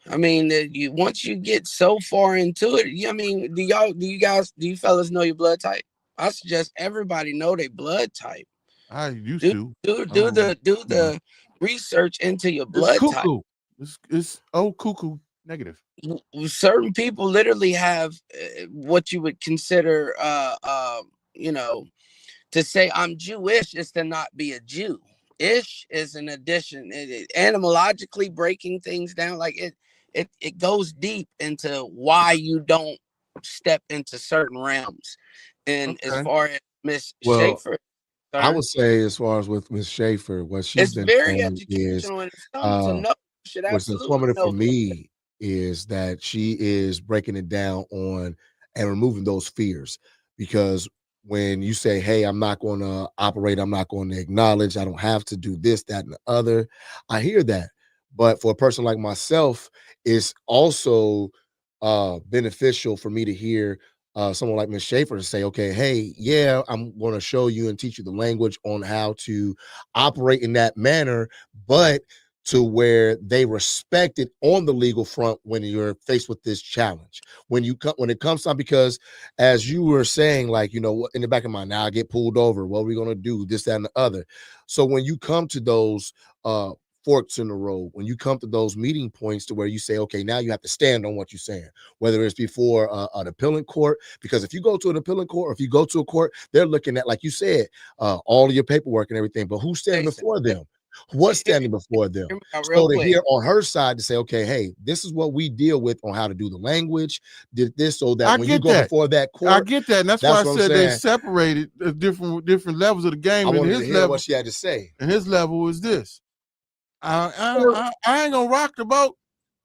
S8: I mean, once you get so far into it, I mean, do you fellas know your blood type? I suggest everybody know their blood type.
S4: I used to
S8: do the research into your
S4: It's
S8: blood type.
S4: cuckoo. It's cuckoo negative.
S8: Certain people literally have what you would consider, you know, to say I'm Jewish is to not be a Jew. Ish is an addition. Etymologically breaking things down, like it goes deep into why you don't step into certain realms. And as
S4: Okay.
S8: far as Miss
S7: Well,
S8: Schaffer,
S7: I would say as far as with Miss Schaffer, what she's
S8: it's
S7: been
S8: very
S7: saying is,
S8: educational, and so
S7: uh,
S8: no, should
S7: what's
S8: absolutely
S7: informative for
S8: know.
S7: me is that she is breaking it down on and removing those fears. Because when you say, hey, I'm not going to operate, I'm not going to acknowledge, I don't have to do this, that, and the other, I hear that. But for a person like myself, it's also beneficial for me to hear someone like Miss Schaffer to say, okay, hey, yeah, I'm going to show you and teach you the language on how to operate in that manner, but to where they respect it on the legal front when you're faced with this challenge. When it comes time, because as you were saying, like, you know, in the back of my mind, now I get pulled over. What are we gonna do? This, that, and the other. So when you come to those forks in the road, when you come to those meeting points to where you say, okay, now you have to stand on what you're saying, whether it's before an appellate court, because if you go to an appellate court or if you go to a court, they're looking at, like you said, all of your paperwork and everything, but who's standing before them? What's standing before them?
S8: Real
S7: So to
S8: quick,
S7: hear on her side to say, okay, hey, this is what we deal with on how to do the language, did this, so that
S4: I
S7: when you
S4: get
S7: go
S4: that.
S7: before that court,
S4: I get that, and that's why I
S7: what I'm
S4: said they
S7: saying.
S4: separated the different levels of the game.
S7: I
S4: And
S7: wanted to
S4: his
S7: hear
S4: level,
S7: what she had to say.
S4: and his level is this. I ain't gonna rock the boat.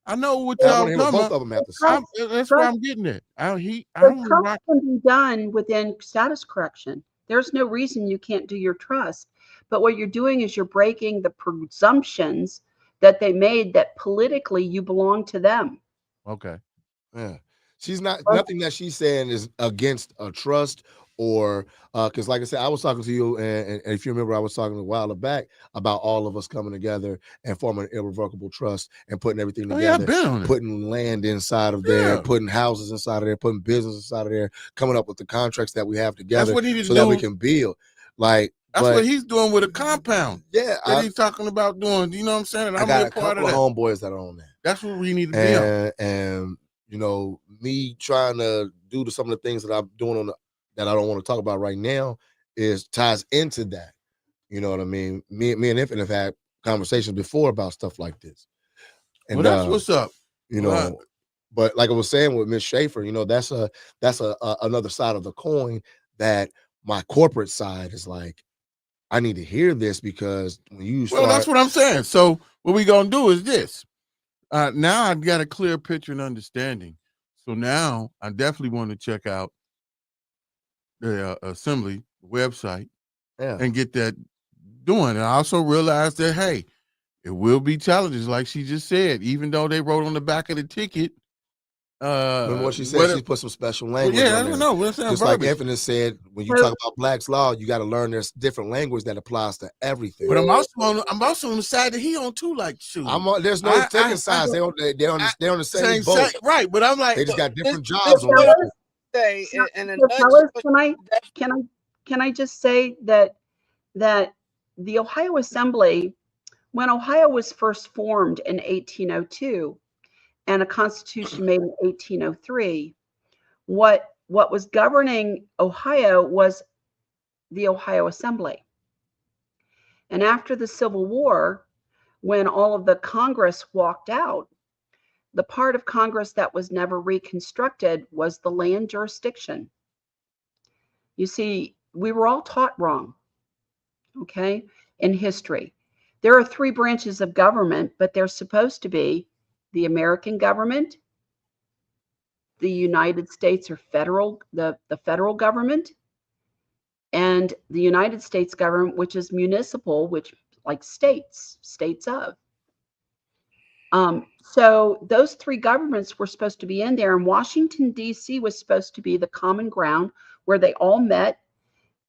S4: I know what
S7: And I
S4: y'all
S7: want to hear what
S4: talking
S7: both
S4: about.
S7: of them have to say.
S4: That's where I'm getting at. I don't
S6: The trust
S4: rock.
S6: can be done within status correction. There's no reason you can't do your trust. But what you're doing is you're breaking the presumptions that they made that politically you belong to them.
S4: Okay.
S7: Yeah. She's not, nothing that she's saying is against a trust or because like I said, I was talking to you, and if you remember, I was talking a while back about all of us coming together and forming an irrevocable trust and putting everything
S4: Oh, yeah, I've
S7: together,
S4: been on it.
S7: putting land inside of there, putting houses inside of there, putting business inside of there, coming up with the contracts that we have together
S4: what he need to
S7: so that we
S4: do.
S7: can build. Like,
S4: That's what he's doing with a compound.
S7: Yeah,
S4: that he's talking about doing. You know what I'm saying? And
S7: I
S4: I'm
S7: got
S4: a
S7: a
S4: part
S7: couple
S4: of
S7: of
S4: that.
S7: homeboys that are on that.
S4: That's what we need to be on.
S7: And you know, me trying to do some of the things that I'm doing on that I don't want to talk about right now is ties into that. You know what I mean? Me and Infinite have had conversations before about stuff like this. And
S4: Well, that's what's up.
S7: You know, but like I was saying with Miss Schaffer, you know, that's another side of the coin that my corporate side is like, I need to hear this, because when you start,
S4: well, that's what I'm saying. So what we gonna do is this. Now I've got a clear picture and understanding. So now I definitely want to check out the assembly website and get that doing. And I also realized that, hey, it will be challenges, like she just said, even though they wrote on the back of the ticket.
S7: Remember what she said? She put some special language on
S4: I
S7: there.
S4: don't know.
S7: Just like Infinite said, when you talk about Black's Law, you got to learn there's different language that applies to everything.
S4: But I'm also on the side that he on too. Like, shoot,
S7: there's no taking sides. They're on the same boat.
S4: Right, but I'm like,
S7: they just got different jobs on there.
S6: Can I just say that the Ohio Assembly, when Ohio was first formed in 1802 and a constitution made in 1803, what was governing Ohio was the Ohio Assembly. And after the Civil War, when all of the Congress walked out, the part of Congress that was never reconstructed was the land jurisdiction. You see, we were all taught wrong, okay, in history. There are 3 branches of government, but they're supposed to be the American government, the United States or the federal government, and the United States government, which is municipal, which like states of. So those 3 governments were supposed to be in there, and Washington, D.C. was supposed to be the common ground where they all met,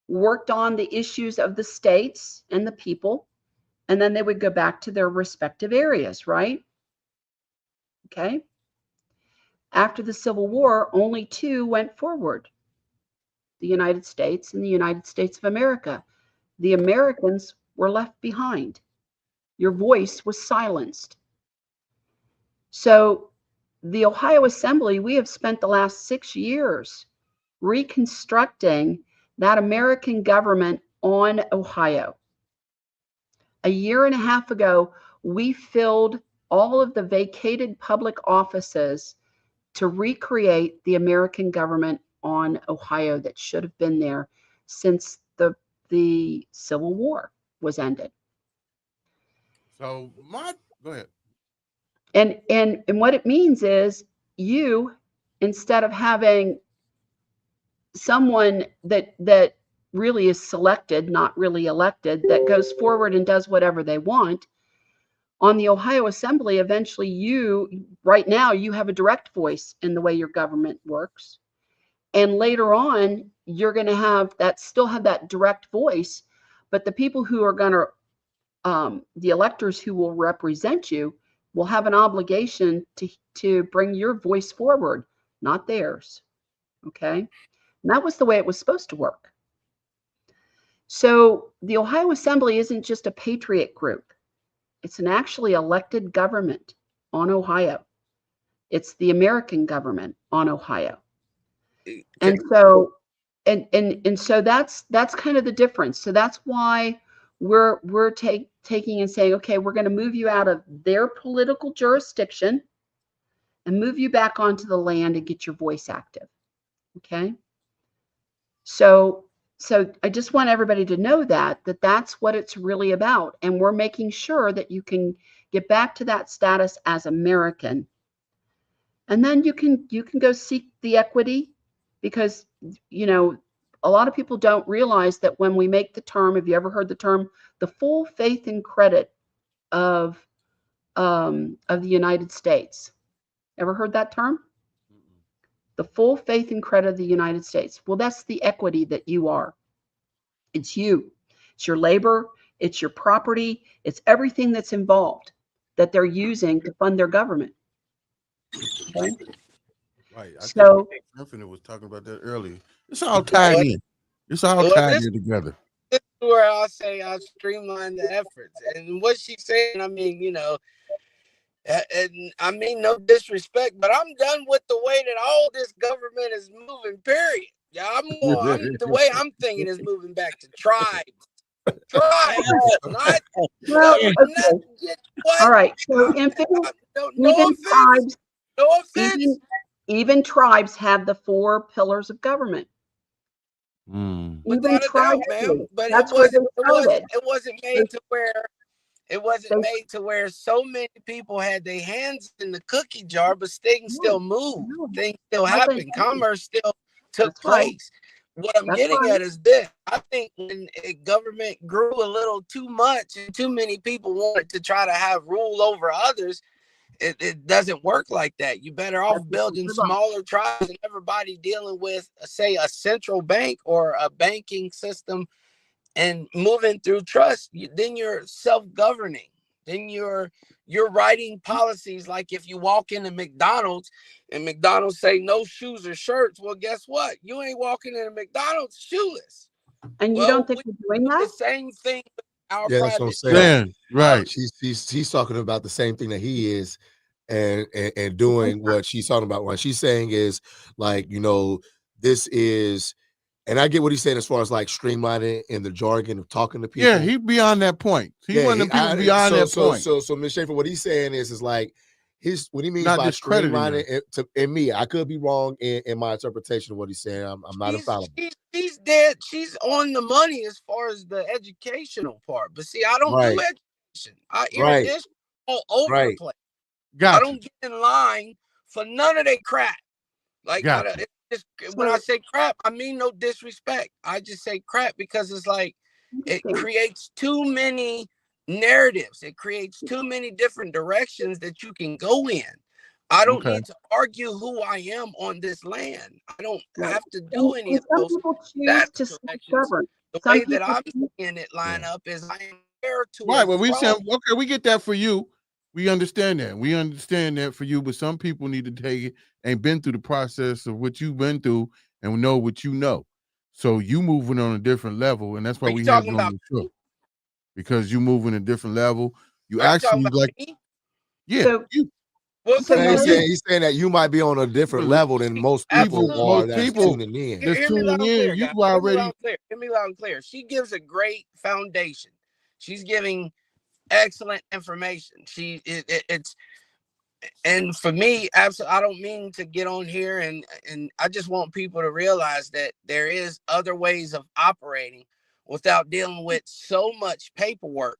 S6: worked on the issues of the states and the people, and then they would go back to their respective areas, right? Okay. After the Civil War, only 2 went forward, the United States and the United States of America. The Americans were left behind. your voice was silenced. So the Ohio Assembly, we have spent the last 6 years reconstructing that American government on Ohio. A year and a half ago, we filled all of the vacated public offices to recreate the American government on Ohio that should have been there since the Civil War was ended.
S4: So go ahead.
S6: And what it means is you, instead of having someone that really is selected, not really elected, that goes forward and does whatever they want, on the Ohio Assembly, eventually right now, you have a direct voice in the way your government works. And later on, you're going to still have that direct voice, but the people who are going to, the electors who will represent you will have an obligation to bring your voice forward, not theirs. Okay. And that was the way it was supposed to work. So the Ohio Assembly isn't just a patriot group. It's an actually elected government on Ohio. It's the American government on Ohio. And so, and so that's kind of the difference. So that's why we're taking and saying, okay, we're going to move you out of their political jurisdiction and move you back onto the land and get your voice active. Okay. So I just want everybody to know that that's what it's really about. And we're making sure that you can get back to that status as American. And then you can go seek the equity, because, a lot of people don't realize that when we make the term, have you ever heard the term, the full faith and credit of the United States? Ever heard that term? The full faith and credit of the United States. Well, that's the equity that you are. It's you. It's your labor. It's your property. It's everything that's involved that they're using to fund their government. Okay?
S4: Right. I
S6: So
S4: think Infinite was talking about that earlier. It's all tied in. It's all tied in together.
S8: This is where I'll say I'll streamline the efforts. And what she's saying, I mean, and I mean no disrespect, but I'm done with the way that all this government is moving, period. Yeah, the way I'm thinking is moving back to tribes. Tribes, not
S6: all right. So even tribes have the 4 pillars of government. Even tribes,
S8: but
S6: that's
S8: it wasn't made to where made to where so many people had their hands in the cookie jar, but things still moved. Things still happened. Commerce still took place. What I'm getting at is this. I think when a government grew a little too much and too many people wanted to try to have rule over others, it doesn't work like that. You're better off building smaller tribes and everybody dealing with, say, a central bank or a banking system and moving through trust. Then you're self-governing. Then you're writing policies. Like if you walk into McDonald's and McDonald's say no shoes or shirts, well, guess what? You ain't walking into McDonald's shoeless.
S6: And you don't think we're doing that?
S8: The same thing.
S7: Yeah, that's what I'm saying.
S4: Right.
S7: She's talking about the same thing that he is, and doing what she's talking about. What she's saying is like, this is, and I get what he's saying as far as like streamlining in the jargon of talking to people.
S4: Yeah, he's beyond that point. He's one of the people beyond that point.
S7: So Ms. Schaffer, what he's saying is like what he means by streamlining and me, I could be wrong in my interpretation of what he's saying. I'm not infallible.
S8: She's dead. She's on the money as far as the educational part. But see, I don't do education. I hear this all over the place. I don't get in line for none of that crap. Like, when I say crap, I mean no disrespect. I just say crap because it's like it creates too many narratives. It creates too many different directions that you can go in. I don't need to argue who I am on this land. I don't have to do any of those. The way that I'm seeing it line up is I am there to
S4: right. Well, we said, okay, we get that for you. We understand that. We understand that for you, but some people need to take it and been through the process of what you've been through and know what you know. So you moving on a different level, and that's why we have you on the show. Because you move in a different level. You
S8: Are you talking
S4: actually
S8: about
S4: like,
S8: me?
S4: yeah,
S6: So-
S4: you
S8: Well,
S6: So
S7: And
S8: because
S7: he's saying that you might be on a different level than most people
S8: Absolutely.
S7: are
S4: most
S7: that's
S4: people
S7: tuning in.
S4: that's
S8: hear me loud
S4: tuning
S8: and clear,
S4: in. You
S8: guys. Hear me loud
S4: already
S8: and clear. Hear me loud and clear. She gives a great foundation. She's giving excellent information. It's and for me, absolutely, I don't mean to get on here and I just want people to realize that there is other ways of operating without dealing with so much paperwork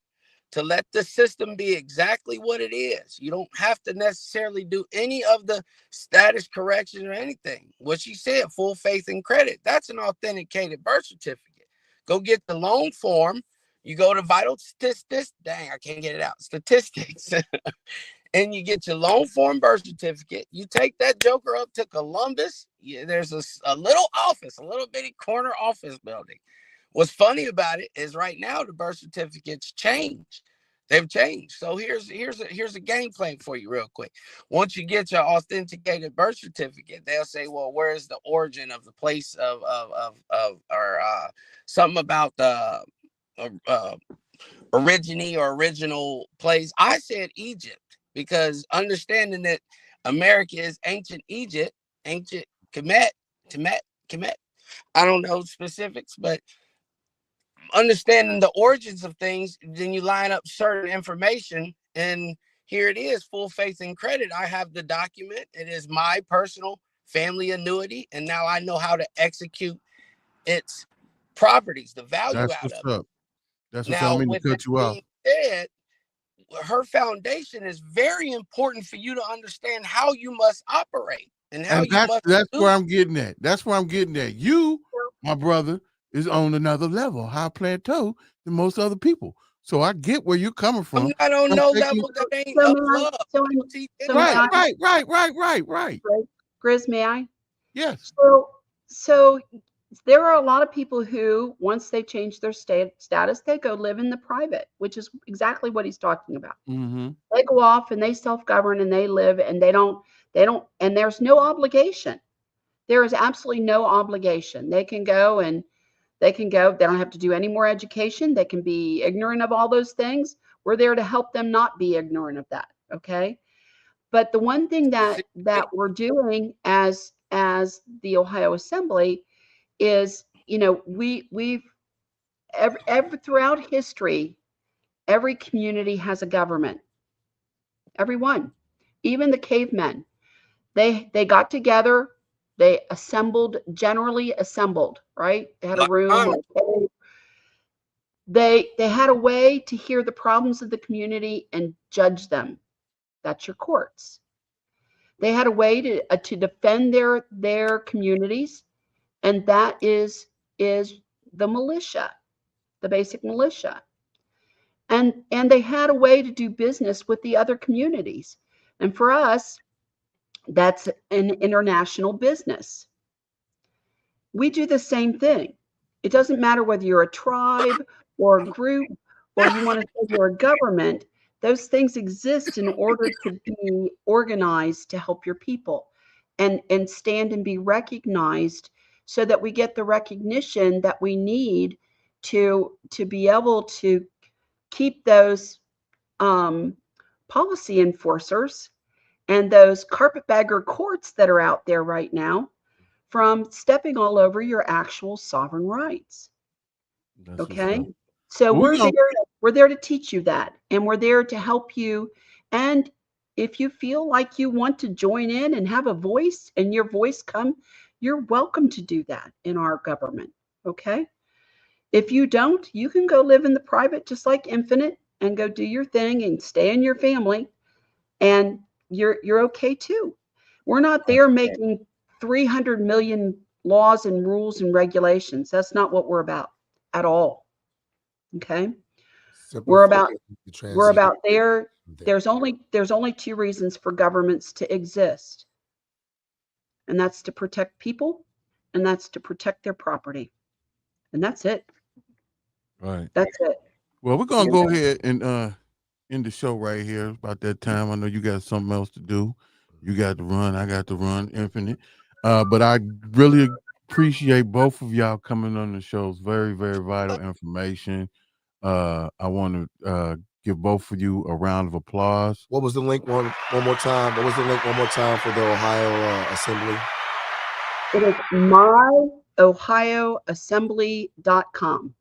S8: to let the system be exactly what it is. You don't have to necessarily do any of the status correction or anything. What she said, full faith and credit, that's an authenticated birth certificate. Go get the loan form. You go to vital statistics. Dang, I can't get it out. Statistics. And you get your loan form birth certificate. You take that joker up to Columbus. There's a little office, a little bitty corner office building. What's funny about it is right now the birth certificates change. They've changed. So here's a game plan for you real quick. Once you get your authenticated birth certificate, they'll say, well, where's the origin of the place of or something about the origine or original place. I said Egypt because understanding that America is ancient Egypt, ancient Kemet. I don't know specifics, but understanding the origins of things, then you line up certain information, and here it is, full faith and credit. I have the document. It is my personal family annuity, and now I know how to execute its properties, the value
S4: that's
S8: out
S4: what's
S8: of it.
S4: up. That's what's up. I
S8: Now,
S4: mean to
S8: with that
S4: cut you off.
S8: being said, her foundation is very important for you to understand how you must operate and how
S4: And
S8: you must
S4: that's
S8: do.
S4: where I'm getting at. That's where I'm getting at. You, my brother, is on another level, high plateau than most other people. So I get where you're coming from.
S8: I'm not on
S4: I'm
S8: no
S4: taking-
S8: level that ain't
S6: So
S8: up
S6: may I-
S8: love.
S6: so
S8: I
S6: may-
S8: don't teach
S6: so may
S8: anybody.
S4: Right.
S6: Grizz, may I?
S4: Yes.
S6: So there are a lot of people who, once they change their status, they go live in the private, which is exactly what he's talking about.
S4: Mm-hmm.
S6: They go off and they self-govern and they live and they don't, and there's no obligation. There is absolutely no obligation. They can go. They don't have to do any more education. They can be ignorant of all those things. We're there to help them not be ignorant of that. Okay. But the one thing that we're doing as the Ohio Assembly is, we've every throughout history, every community has a government. Everyone, even the cavemen, they got together, they generally assembled, right? They had a
S8: Like
S6: room.
S8: Congress.
S6: They had a way to hear the problems of the community and judge them. That's your courts. They had a way to defend their communities, and that is the militia, the basic militia. And they had a way to do business with the other communities. And for us, that's an international business. We do the same thing. It doesn't matter whether you're a tribe or a group or you want to say you're a government. Those things exist in order to be organized to help your people and stand and be recognized so that we get the recognition that we need to be able to keep those policy enforcers and those carpetbagger courts that are out there right now from stepping all over your actual sovereign rights.
S4: That's
S6: Okay.
S4: what's up.
S6: So
S4: Well,
S6: we're there to teach you that, and we're there to help you. And if you feel like you want to join in and have a voice and your voice come, you're welcome to do that in our government. Okay. If you don't, you can go live in the private just like Infinite and go do your thing and stay in your family, and you're okay too. We're not there making 300 million laws and rules and regulations. That's not what we're about at all. Okay. We're about there. There's only two reasons for governments to exist. And that's to protect people, and that's to protect their property. And that's it.
S4: right.
S6: That's it.
S4: Well, we're gonna go ahead and end the show right here. About that time. I know you got something else to do. You got to run. I got to run. Infinite. But I really appreciate both of y'all coming on the show. It's very, very vital information. I want to give both of you a round of applause.
S7: What was the link one more time? What was the link one more time for the Ohio Assembly?
S6: It is myohioassembly.com.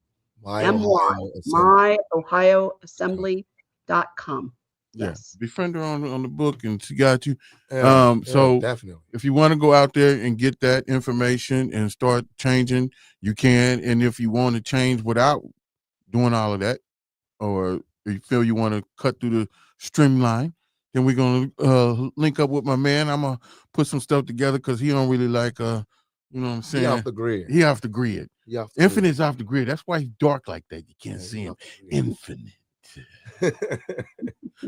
S6: myohioassembly.com. Yes.
S4: Befriend her on the book, and she got you.
S7: Yeah,
S4: So
S7: definitely,
S4: if you want to go out there and get that information and start changing, you can. And if you want to change without doing all of that, or you feel you want to cut through the streamline, then we're gonna link up with my man. I'm gonna put some stuff together because he don't really like you know what I'm saying?
S7: He off the grid.
S4: He off the grid. Infinite's off the grid. That's why he's dark like that. You can't see him. Infinite.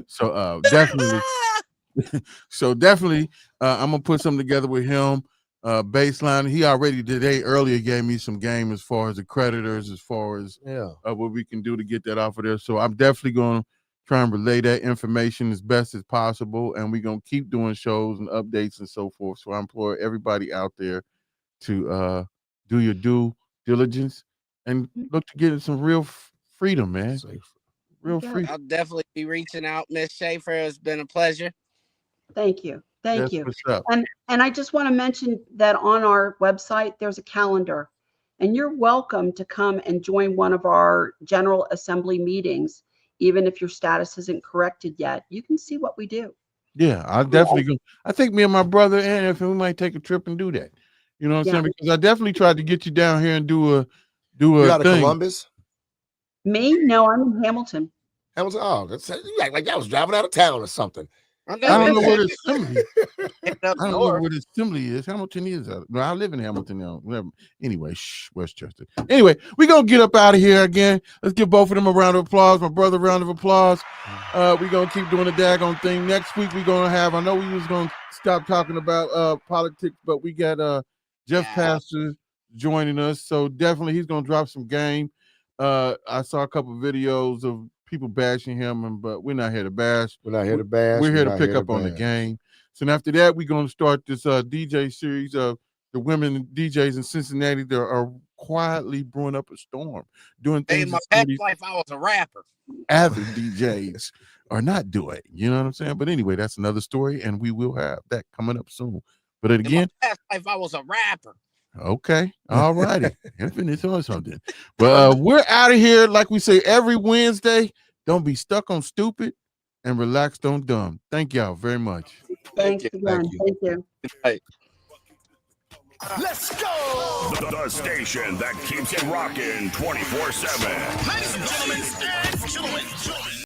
S4: So definitely I'm gonna put something together with him. Baseline, he already today earlier gave me some game as far as the creditors, as far as what we can do to get that off of there. So I'm definitely gonna try and relay that information as best as possible, and we're gonna keep doing shows and updates and so forth. So I implore everybody out there to do your due diligence and look to get some real freedom, man. Real free.
S8: I'll definitely be reaching out, Miss Schaffer. It's been a pleasure.
S6: Thank you. Thank you.
S4: What's up.
S6: And I just want to mention that on our website, there's a calendar, and you're welcome to come and join one of our General Assembly meetings, even if your status isn't corrected yet. You can see what we do.
S4: Yeah, I'll definitely go. I think me and my brother and if we might take a trip and do that. You know what I'm saying? Because I definitely tried to get you down here and do a
S7: You out of
S4: thing.
S7: Columbus?
S6: Me? No, I'm in Hamilton.
S7: Hamilton? Oh, that's like I was driving out of town or something.
S4: I don't know where the assembly. I don't know where the assembly is. Hamilton is. No, I live in Hamilton now. Whatever. Anyway, Westchester. Anyway, we're gonna get up out of here again. Let's give both of them a round of applause. My brother, round of applause. We're gonna keep doing the daggone thing. Next week we're gonna have. I know we was gonna stop talking about politics, but we got Jeff Pastor joining us. So definitely he's gonna drop some game. I saw a couple of videos of people bashing him, but we're not here to bash.
S7: We're not here to bash.
S4: We're here to pick up on the game. So after that, we're going to start this DJ series of the women DJs in Cincinnati that are quietly brewing up a storm, doing things.
S8: In my past life, I was a rapper.
S4: Avid DJs are not doing. You know what I'm saying? But anyway, that's another story, and we will have that coming up soon. But again,
S8: in my past life, I was a rapper.
S4: Okay. All righty. Infinite's on something. But we're out of here. Like we say every Wednesday, don't be stuck on stupid and relaxed on dumb. Thank y'all very much.
S6: Thanks again. Thank you.
S8: Right.
S2: Let's go!
S3: The station that keeps it rocking 24/7.
S2: Ladies and gentlemen,